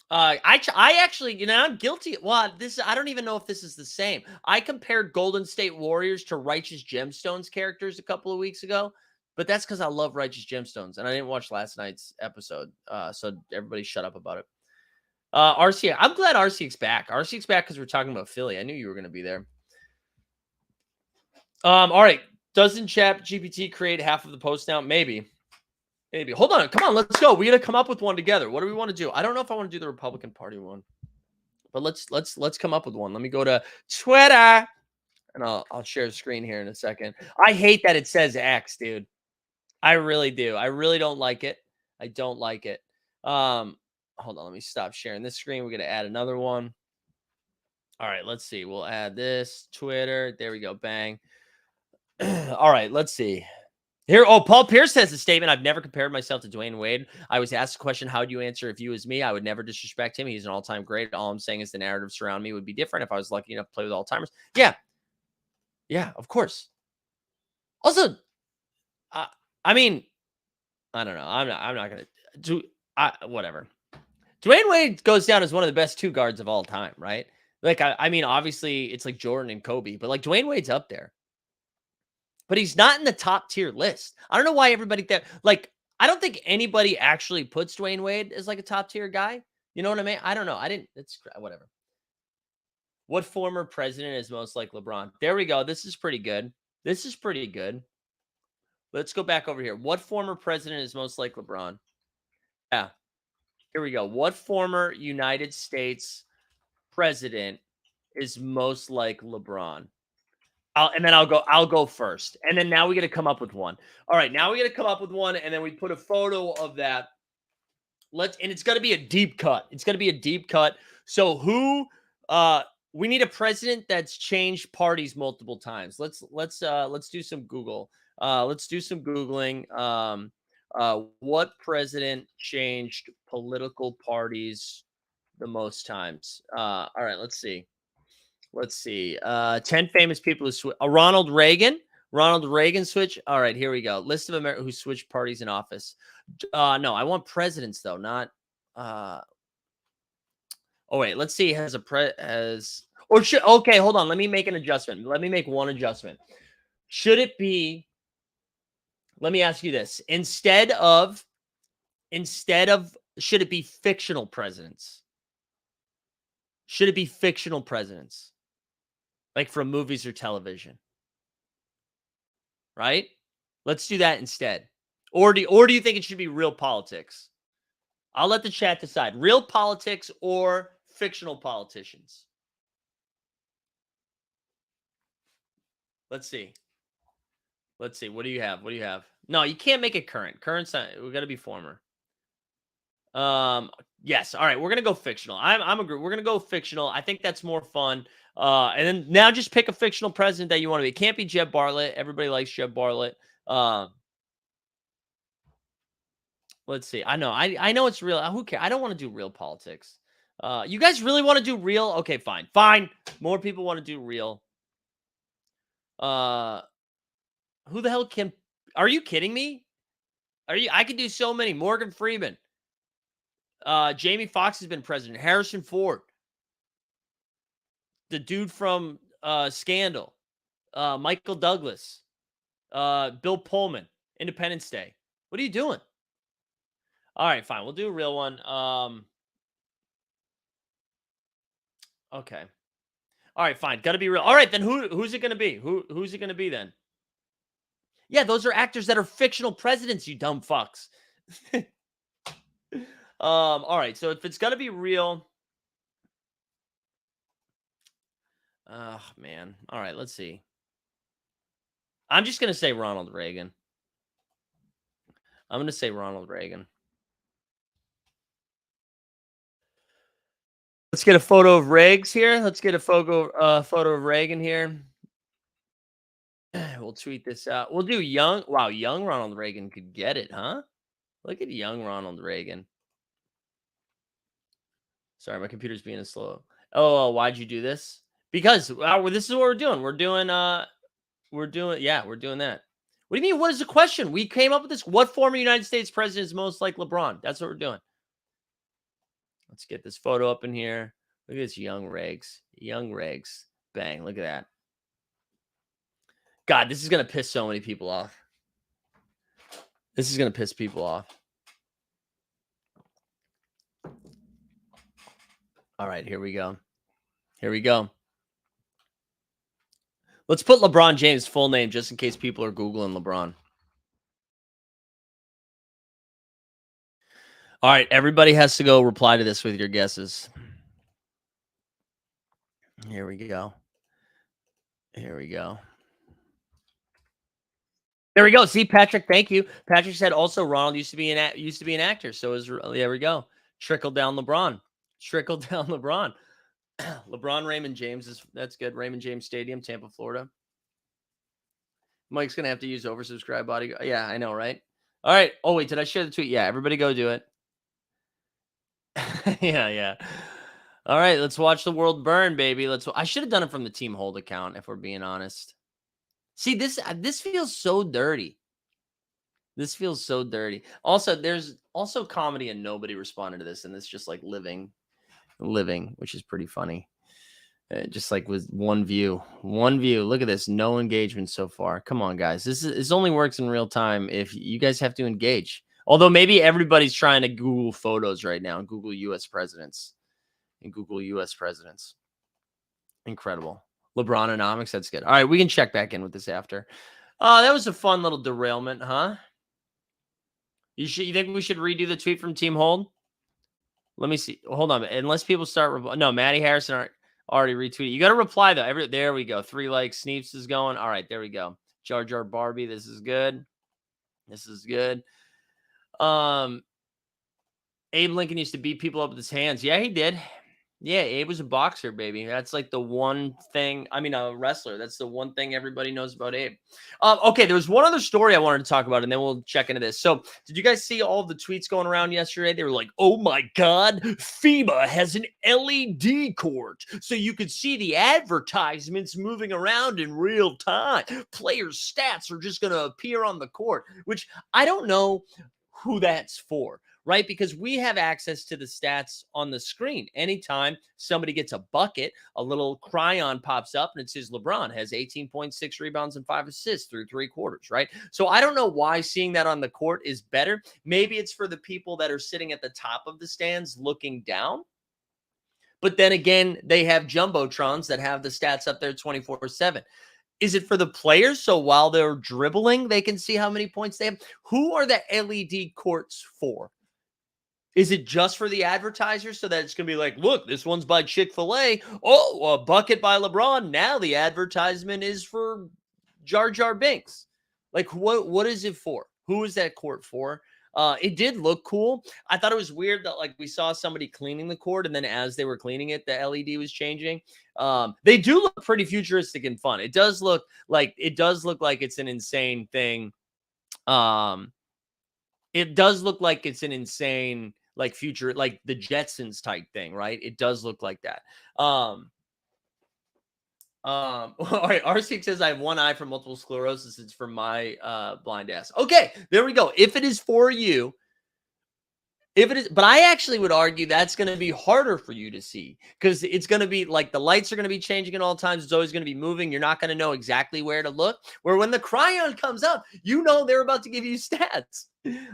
I actually, I'm guilty. Well, I don't even know if this is the same. I compared Golden State Warriors to Righteous Gemstones characters a couple of weeks ago, but that's because I love Righteous Gemstones, and I didn't watch last night's episode, so everybody shut up about it. RCX, I'm glad RCX back. RCX back because we're talking about Philly. I knew you were going to be there. All right. Doesn't ChatGPT create half of the post now? Maybe. Hold on. Come on. Let's go. We got to come up with one together. What do we want to do? I don't know if I want to do the Republican Party one, but let's come up with one. Let me go to Twitter, and I'll share the screen here in a second. I hate that it says X, dude. I really do. I really don't like it. I don't like it. Hold on. Let me stop sharing this screen. We're going to add another one. All right, let's see. We'll add this Twitter. There we go. Bang. All right, let's see. Here, Paul Pierce has a statement. I've never compared myself to Dwayne Wade. I was asked a question, how would you answer if you was me? I would never disrespect him. He's an all-time great. All I'm saying is the narrative surrounding me would be different if I was lucky enough to play with all-timers. Yeah. Yeah, of course. Also, I mean, I don't know. I'm not going to do whatever. Dwayne Wade goes down as one of the best two guards of all time, right? Like, I mean, obviously it's like Jordan and Kobe, but like Dwayne Wade's up there. But he's not in the top tier list. I don't know why everybody that like I don't think anybody actually puts Dwayne Wade as like a top tier guy. You know what I mean? I don't know. I didn't. It's whatever. What former president is most like LeBron? There we go. This is pretty good. This is pretty good. Let's go back over here. What former president is most like LeBron? Yeah. Here we go. What former United States president is most like LeBron? I'll go first. And then now we got to come up with one. All right, now we got to come up with one, and then we put a photo of that. And it's got to be a deep cut. It's got to be a deep cut. So we need a president that's changed parties multiple times. Let's do some Google. Let's do some Googling. What president changed political parties the most times? All right, let's see. Let's see. 10 famous people who Ronald Reagan. Ronald Reagan switch. All right, here we go. List of Americans who switched parties in office. No, I want presidents though, not. Oh wait, let's see. Has okay? Hold on. Let me make an adjustment. Let me make one adjustment. Should it be? Let me ask you this: instead of, should it be fictional presidents? Should it be fictional presidents? Like from movies or television, right? Let's do that instead. Or do you think it should be real politics? I'll let the chat decide. Real politics or fictional politicians? Let's see. Let's see. What do you have? What do you have? No, you can't make it current. Current's we got to be former. Yes. All right. We're gonna go fictional. I'm agree. We're gonna go fictional. I think that's more fun. And then now just pick a fictional president that you want to be. It can't be Jeb Bartlett. Everybody likes Jeb Bartlett. Let's see. I know it's real. Who cares? I don't want to do real politics. You guys really want to do real? Okay, fine. Fine. More people want to do real. Who the hell can? Are you kidding me? I could do so many. Morgan Freeman. Jamie Foxx has been president. Harrison Ford. The dude from Scandal. Michael Douglas. Bill Pullman. Independence Day. What are you doing? All right, fine. We'll do a real one. Okay. All right, fine. Got to be real. All right, then who's it going to be? Who's it going to be then? Yeah, those are actors that are fictional presidents, you dumb fucks. All right, so if it's got to be real. Oh, man. All right, let's see. I'm just going to say Ronald Reagan. I'm going to say Ronald Reagan. Let's get a photo of Reags here. Let's get a photo of Reagan here. We'll tweet this out. We'll do young. Wow, young Ronald Reagan could get it, huh? Look at young Ronald Reagan. Sorry, my computer's being slow. Oh, why'd you do this? Because this is what we're doing. We're doing that. What do you mean? What is the question? We came up with this. What former United States president is most like LeBron? That's what we're doing. Let's get this photo up in here. Look at this young Regs. Young Regs. Bang. Look at that. God, this is going to piss so many people off. This is going to piss people off. All right, here we go. Here we go. Let's put LeBron James' full name just in case people are Googling LeBron. All right, everybody has to go reply to this with your guesses. Here we go. Here we go. There we go. See, Patrick, thank you. Patrick said also Ronald used to be an actor. So there we go. Trickle down LeBron. Trickle down LeBron. LeBron Raymond James that's good. Raymond James Stadium, Tampa, Florida. Mike's gonna have to use oversubscribe body. Yeah, I know, right? All right. Oh wait, did I share the tweet? Yeah, everybody go do it. yeah. All right, let's watch the world burn, baby. I should have done it from the Team Hold account, if we're being honest. See, this feels so dirty. This feels so dirty. Also, there's also comedy and nobody responded to this, and it's just like living, which is pretty funny. Just like with one view. Look at this, no engagement so far. Come on, guys. This only works in real time if you guys have to engage. Although maybe everybody's trying to Google photos right now and Google U.S. presidents. Incredible. LeBronomics, that's good. All right, we can check back in with this after. That was a fun little derailment, huh? You think we should redo the tweet from Team Hold? Let me see. Hold on. Unless people start. No, Maddie Harrison already retweeted. You got to reply, though. There we go. 3 likes. Sneeps is going. All right. There we go. Jar Jar Barbie. This is good. Abe Lincoln used to beat people up with his hands. Yeah, he did. Yeah, Abe was a boxer, baby. That's like the one thing. I mean, a wrestler. That's the one thing everybody knows about Abe. Okay, there was one other story I wanted to talk about, and then we'll check into this. So, did you guys see all of the tweets going around yesterday? They were like, "Oh my God, FIBA has an LED court, so you could see the advertisements moving around in real time. Players' stats are just going to appear on the court," which I don't know who that's for. Right? Because we have access to the stats on the screen. Anytime somebody gets a bucket, a little cryon pops up and it says LeBron has 18.6 rebounds and 5 assists through 3 quarters, right? So I don't know why seeing that on the court is better. Maybe it's for the people that are sitting at the top of the stands looking down. But then again, they have jumbotrons that have the stats up there 24/7. Is it for the players? So while they're dribbling, they can see how many points they have? Who are the LED courts for? Is it just for the advertisers so that it's going to be like, look, this one's by Chick-fil-A. Oh, a bucket by LeBron. Now the advertisement is for Jar Jar Binks. Like, what is it for? Who is that court for? It did look cool. I thought it was weird that like we saw somebody cleaning the court, and then as they were cleaning it, the LED was changing. They do look pretty futuristic and fun. It does look like it's an insane thing. It does look like it's an insane like future, like the Jetsons type thing, right? It does look like that. All right, RC says I have one eye for multiple sclerosis. It's for my blind ass. Okay, there we go. If it is for you, but I actually would argue that's going to be harder for you to see because it's going to be like the lights are going to be changing at all times. It's always going to be moving. You're not going to know exactly where to look. Where when the cryon comes up, you know they're about to give you stats.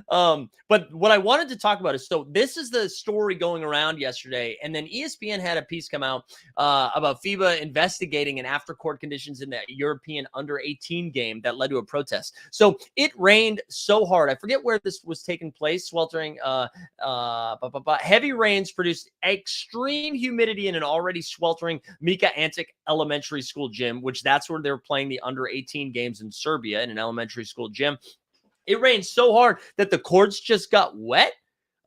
But what I wanted to talk about is, so this is the story going around yesterday, and then ESPN had a piece come out about FIBA investigating an after-court conditions in the European under-18 game that led to a protest. So it rained so hard. I forget where this was taking place, sweltering. Heavy rains produced extreme humidity in an already sweltering Mika Antic Elementary School gym, which that's where they were playing the under-18 games in Serbia in an elementary school gym. It rained so hard that the courts just got wet.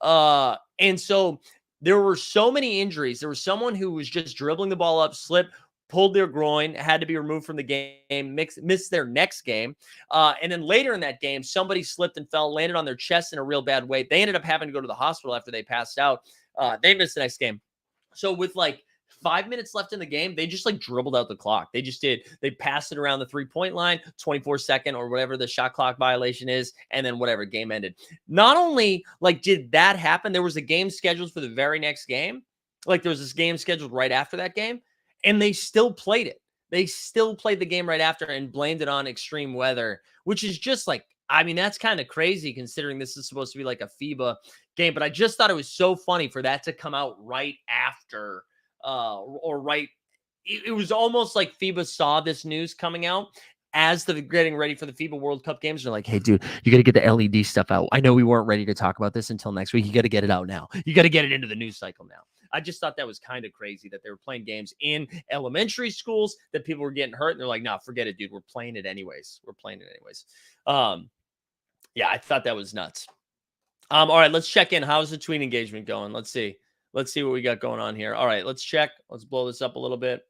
And so there were so many injuries. There was someone who was just dribbling the ball up, slipped, pulled their groin, had to be removed from the game, missed their next game. And then later in that game, somebody slipped and fell, landed on their chest in a real bad way. They ended up having to go to the hospital after they passed out. They missed the next game. So with like 5 minutes left in the game, they just like dribbled out the clock. They just did. They passed it around the 3-point line, 24-second or whatever the shot clock violation is, and then whatever, game ended. Not only like did that happen, there was a game scheduled for the very next game. Like there was this game scheduled right after that game, and they still played it. They still played the game right after and blamed it on extreme weather, which is just like, I mean, that's kind of crazy considering this is supposed to be like a FIBA game. But I just thought it was so funny for that to come out right after. It was almost like FIBA saw this news coming out as they're getting ready for the FIBA World Cup games. They're like, hey, dude, you got to get the LED stuff out. I know we weren't ready to talk about this until next week. You got to get it out now. You got to get it into the news cycle now. I just thought that was kind of crazy that they were playing games in elementary schools that people were getting hurt. And they're like, no, forget it, dude. We're playing it anyways. Yeah, I thought that was nuts. All right, let's check in. How's the tweet engagement going? Let's see. Let's see what we got going on here. All right, let's check. Let's blow this up a little bit.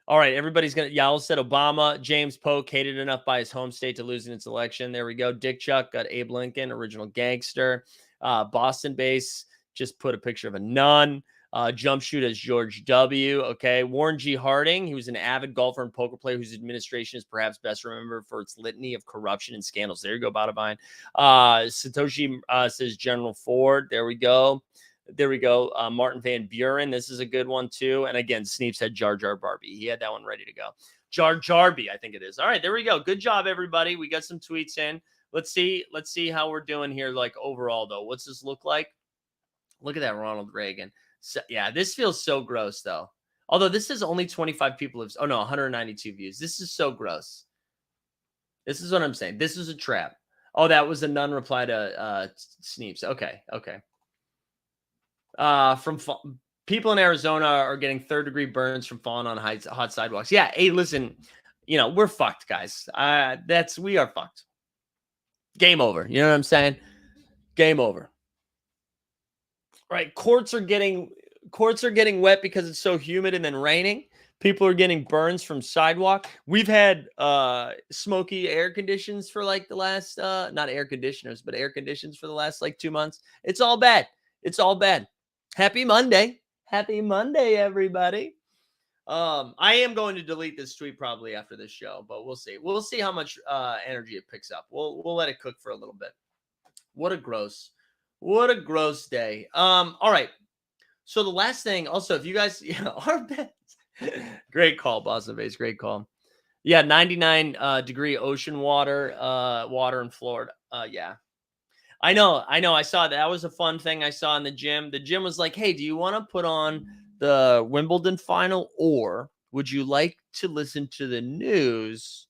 All right, everybody's going to, Yael said Obama. James Polk, hated enough by his home state to lose in its election. There we go. Dick Chuck got Abe Lincoln, original gangster. Boston base just put a picture of a nun. Jump shoot as George W. Okay. Warren G. Harding, he was an avid golfer and poker player whose administration is perhaps best remembered for its litany of corruption and scandals. There you go, Badabine. Satoshi says General Ford. There we go. There we go. Martin Van Buren. This is a good one, too. And again, Sneep said Jar Jar Barbie. He had that one ready to go. Jar Jarby, I think it is. All right, there we go. Good job, everybody. We got some tweets in. Let's see how we're doing here, like overall, though. What's this look like? Look at that, Ronald Reagan. So, yeah, this feels so gross, though. Although this is only 25 people. Oh, no, 192 views. This is so gross. This is what I'm saying. This is a trap. Oh, that was a nun reply to Sneeps. Okay. People in Arizona are getting third-degree burns from falling on hot sidewalks. Yeah, hey, listen, we're fucked, guys. We are fucked. Game over. You know what I'm saying? Game over. Right. Courts are getting wet because it's so humid and then raining. People are getting burns from sidewalk. We've had smoky air conditions for like the last not air conditioners, but air conditions for the last like 2 months. It's all bad. It's all bad. Happy Monday. Happy Monday, everybody. I am going to delete this tweet probably after this show, but we'll see. We'll see how much energy it picks up. We'll let it cook for a little bit. What a gross day. All right. So the last thing, also, if you guys, our bets. Great call, Boston Base. Great call. Yeah, 99 degree ocean water in Florida. Yeah. I know. I saw that. That was a fun thing I saw in the gym. The gym was like, hey, do you want to put on the Wimbledon final, or would you like to listen to the news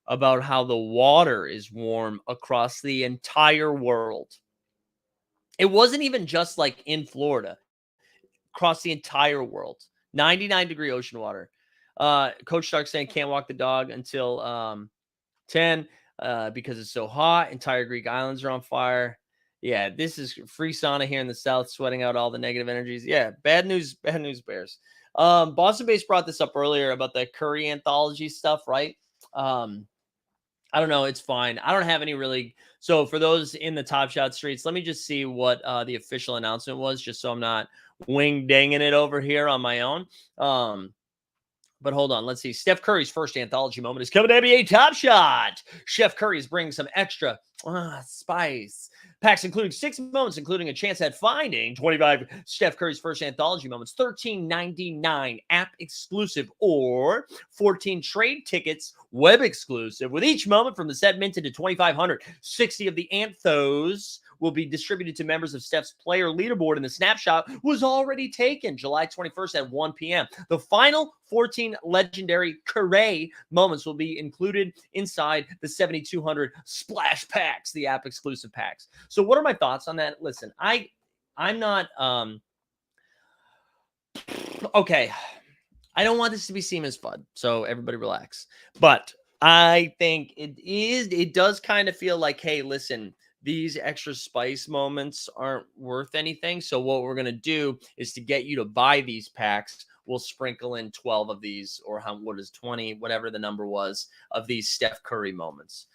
about how the water is warm across the entire world? It wasn't even just like in Florida, across the entire world. 99 degree ocean water. Coach Stark saying can't walk the dog until 10 because it's so hot. Entire Greek islands are on fire. Yeah, this is free sauna here in the South, sweating out all the negative energies. Yeah, bad news, Bears. Boston Base brought this up earlier about the Curry anthology stuff, right? I don't know. It's fine. I don't have any really. So for those in the Top Shot streets, let me just see what the official announcement was, just so I'm not wing-danging it over here on my own. But hold on. Let's see. Steph Curry's first anthology moment is coming to NBA Top Shot. Chef Curry is bringing some extra spice packs, including 6 moments, including a chance at finding 25 Steph Curry's first anthology moments, $13.99 app exclusive, or 14 trade tickets web exclusive, with each moment from the set minted to 2,500. 60 of the anthos will be distributed to members of Steph's player leaderboard, and the snapshot was already taken July 21st at 1 p.m. The final 14 legendary Curry moments will be included inside the 7,200 splash packs, the app exclusive packs. So what are my thoughts on that? Listen, I'm not okay. I don't want this to be seen as FUD, so everybody relax. But I think it does kind of feel like, hey, listen, these extra spice moments aren't worth anything. So what we're going to do is to get you to buy these packs, we'll sprinkle in 12 of these, or 20, whatever the number was, of these Steph Curry moments.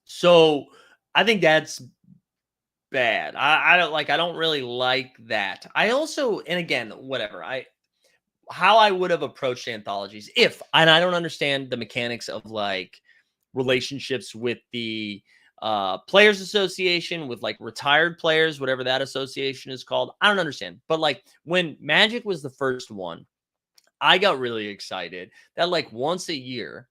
So I think that's bad. I don't really like that. I also, and again, whatever, how I would have approached anthologies and I don't understand the mechanics of like relationships with the Players Association, with like retired players, whatever that association is called. I don't understand. But like when Magic was the first one, I got really excited that like once a year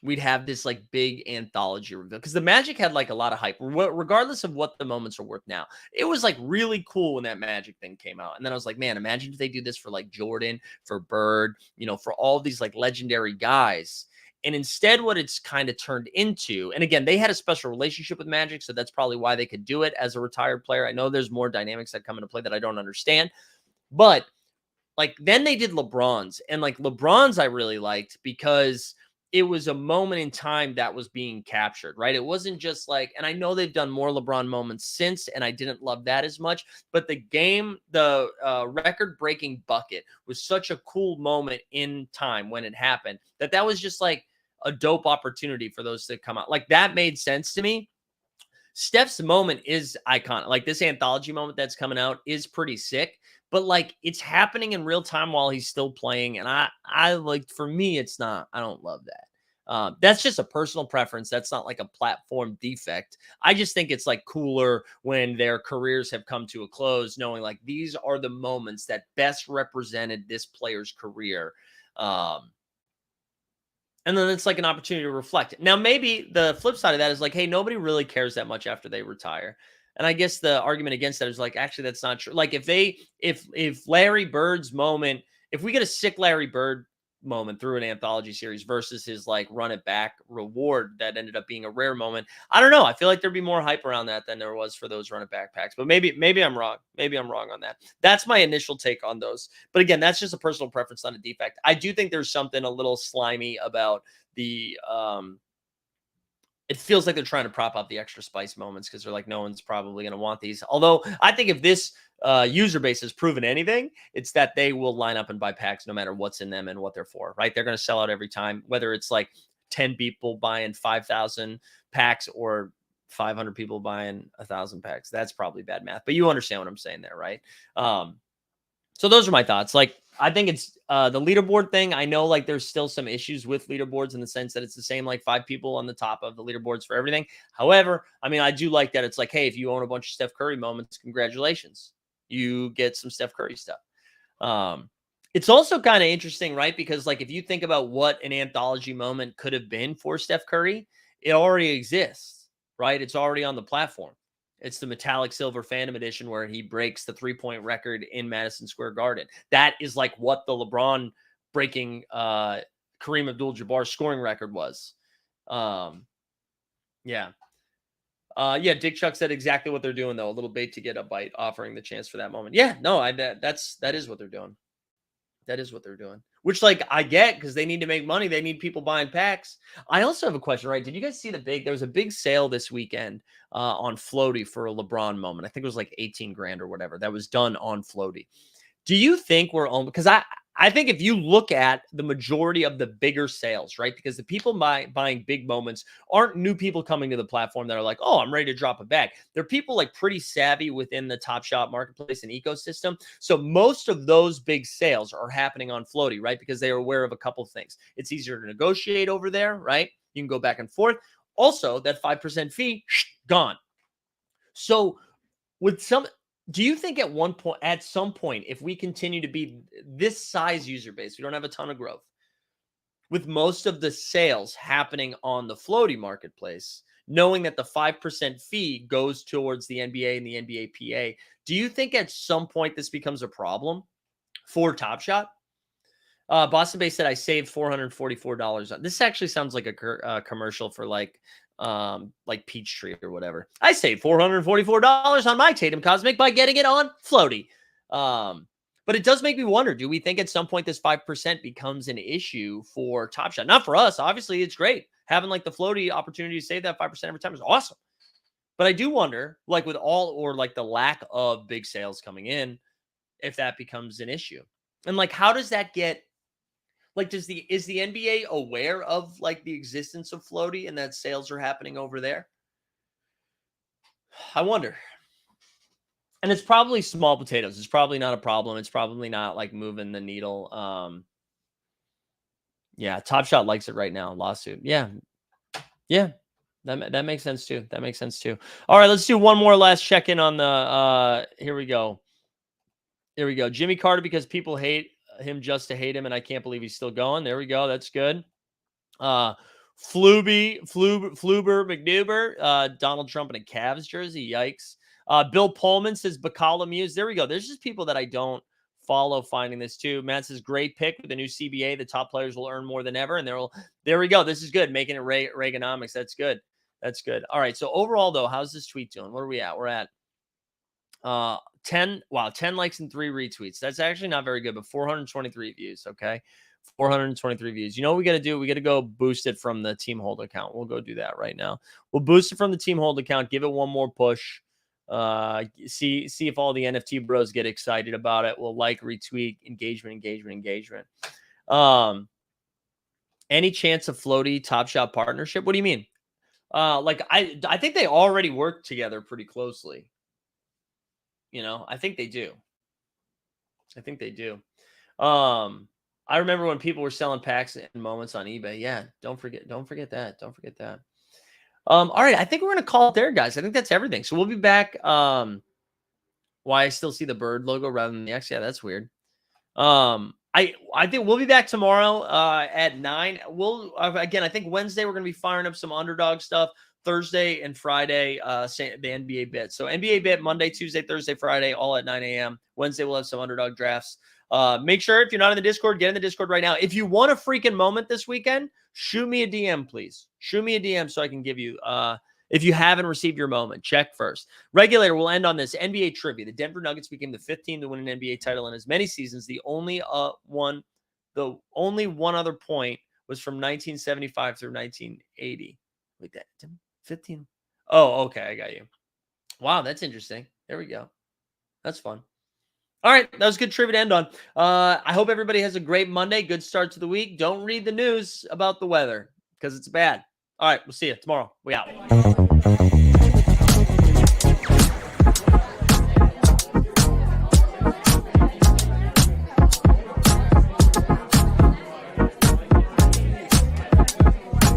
we'd have this like big anthology reveal, because the Magic had like a lot of hype, regardless of what the moments are worth now. It was like really cool when that Magic thing came out. And then I was like, man, imagine if they do this for like Jordan, for Bird, for all these like legendary guys. And instead, what it's kind of turned into, and again, they had a special relationship with Magic, so that's probably why they could do it as a retired player. I know there's more dynamics that come into play that I don't understand, but like then they did LeBron's, and like LeBron's I really liked because it was a moment in time that was being captured, right? It wasn't just like, and I know they've done more LeBron moments since, and I didn't love that as much, but the record breaking bucket was such a cool moment in time when it happened that was just like a dope opportunity for those to come out. Like that made sense to me. Steph's moment is iconic. Like this anthology moment that's coming out is pretty sick, but like it's happening in real time while he's still playing. And I like, for me, it's not, I don't love that. That's just a personal preference. That's not like a platform defect. I just think it's like cooler when their careers have come to a close, knowing like these are the moments that best represented this player's career. And then it's like an opportunity to reflect. Now, maybe the flip side of that is like, hey, nobody really cares that much after they retire. And I guess the argument against that is like, actually, that's not true. Like if Larry Bird's moment, if we get a sick Larry Bird moment through an anthology series versus his like run it back reward that ended up being a rare moment, I don't know. I feel like there'd be more hype around that than there was for those run it back packs. But maybe I'm wrong. Maybe I'm wrong on that. That's my initial take on those. But again, that's just a personal preference, not a defect. I do think there's something a little slimy about the it feels like they're trying to prop up the extra spice moments because they're like, no one's probably going to want these. Although I think if this user base has proven anything, it's that they will line up and buy packs no matter what's in them and what they're for, right? They're going to sell out every time, whether it's like 10 people buying 5,000 packs or 500 people buying 1,000 packs. That's probably bad math, but you understand what I'm saying there, right? So those are my thoughts. Like, I think it's the leaderboard thing. I know like there's still some issues with leaderboards in the sense that it's the same, like 5 people on the top of the leaderboards for everything. However, I mean, I do like that. It's like, hey, if you own a bunch of Steph Curry moments, congratulations. You get some Steph Curry stuff. It's also kind of interesting, right? Because like, if you think about what an anthology moment could have been for Steph Curry, it already exists, right? It's already on the platform. It's the metallic silver Phantom edition where he breaks the 3-point record in Madison Square Garden. That is like what the LeBron breaking Kareem Abdul-Jabbar scoring record was. Yeah. Dick Chuck said exactly what they're doing, though. A little bait to get a bite, offering the chance for that moment. Yeah, no, that is what they're doing. That is what they're doing. Which, like, I get because they need to make money. They need people buying packs. I also have a question, right? Did you guys see there was a big sale this weekend on Floaty for a LeBron moment. I think it was like 18 grand or whatever that was done on Floaty. Do you think we're on? Because I think if you look at the majority of the bigger sales, right? Because the people buying big moments aren't new people coming to the platform that are like, oh, I'm ready to drop a bag. They're people like pretty savvy within the Top Shot marketplace and ecosystem. So most of those big sales are happening on Floaty, right? Because they are aware of a couple things. It's easier to negotiate over there, right? You can go back and forth. Also, that 5% fee, gone. So do you think at some point, if we continue to be this size user base, we don't have a ton of growth, with most of the sales happening on the Floaty marketplace, knowing that the 5% fee goes towards the NBA and the NBA PA, do you think at some point this becomes a problem for Top Shot? Boston Bay said I saved $444. This actually sounds like a commercial for like Peachtree or whatever. I saved $444 on my Tatum Cosmic by getting it on Floaty. But it does make me wonder, do we think at some point this 5% becomes an issue for Top Shot? Not for us. Obviously, it's great. Having like the Floaty opportunity to save that 5% every time is awesome. But I do wonder, like with the lack of big sales coming in, if that becomes an issue. And like, how does that get, like, is the NBA aware of like the existence of Floaty and that sales are happening over there? I wonder. And it's probably small potatoes. It's probably not a problem. It's probably not like moving the needle. Top Shot likes it right now. Lawsuit. Yeah. That makes sense too. All right, let's do one more last check-in on the here we go. Jimmy Carter, because people hate him just to hate him, and I can't believe he's still going. There we go. That's good. Fluber McNuber, Donald Trump in a Cavs jersey. Yikes. Bill Pullman says Bacala Muse. There we go. There's just people that I don't follow finding this too. Matt says great pick with the new CBA. The top players will earn more than ever. And there we go. This is good. Making it Reaganomics. That's good. All right. So overall though, how's this tweet doing? What are we at? We're at 10 likes and 3 retweets. That's actually not very good, but 423 views. Okay. 423 views. You know what we got to do? We got to go boost it from the Team Hold account. We'll go do that right now. We'll boost it from the Team Hold account. Give it one more push. See if all the NFT bros get excited about it. We'll like, retweet, engagement. Any chance of floaty Top Shot partnership? What do you mean? I think they already work together pretty closely. I think they do. I remember when people were selling packs and moments on eBay. Yeah, don't forget that. All right, I think we're gonna call it there, guys. I think that's everything. So we'll be back. Why I still see the bird logo rather than the X? Yeah, that's weird. I think we'll be back tomorrow at 9. We'll again. I think Wednesday we're gonna be firing up some underdog stuff. Thursday and Friday, the NBA bit. So NBA bit Monday, Tuesday, Thursday, Friday, all at 9 a.m. Wednesday we'll have some underdog drafts. Make sure if you're not in the Discord, get in the Discord right now. If you want a freaking moment this weekend, shoot me a DM, please. Shoot me a DM so I can give you. If you haven't received your moment, check first. Regulator will end on this NBA trivia. The Denver Nuggets became the 5th team to win an NBA title in as many seasons. The only one other point was from 1975 through 1980. Wait, that 15. Oh, okay, I got you. Wow, that's interesting. There we go. That's fun. All right, that was good trivia to end on. I hope everybody has a great Monday. Good start to the week. Don't read the news about the weather because it's bad. All right, we'll see you tomorrow. We out.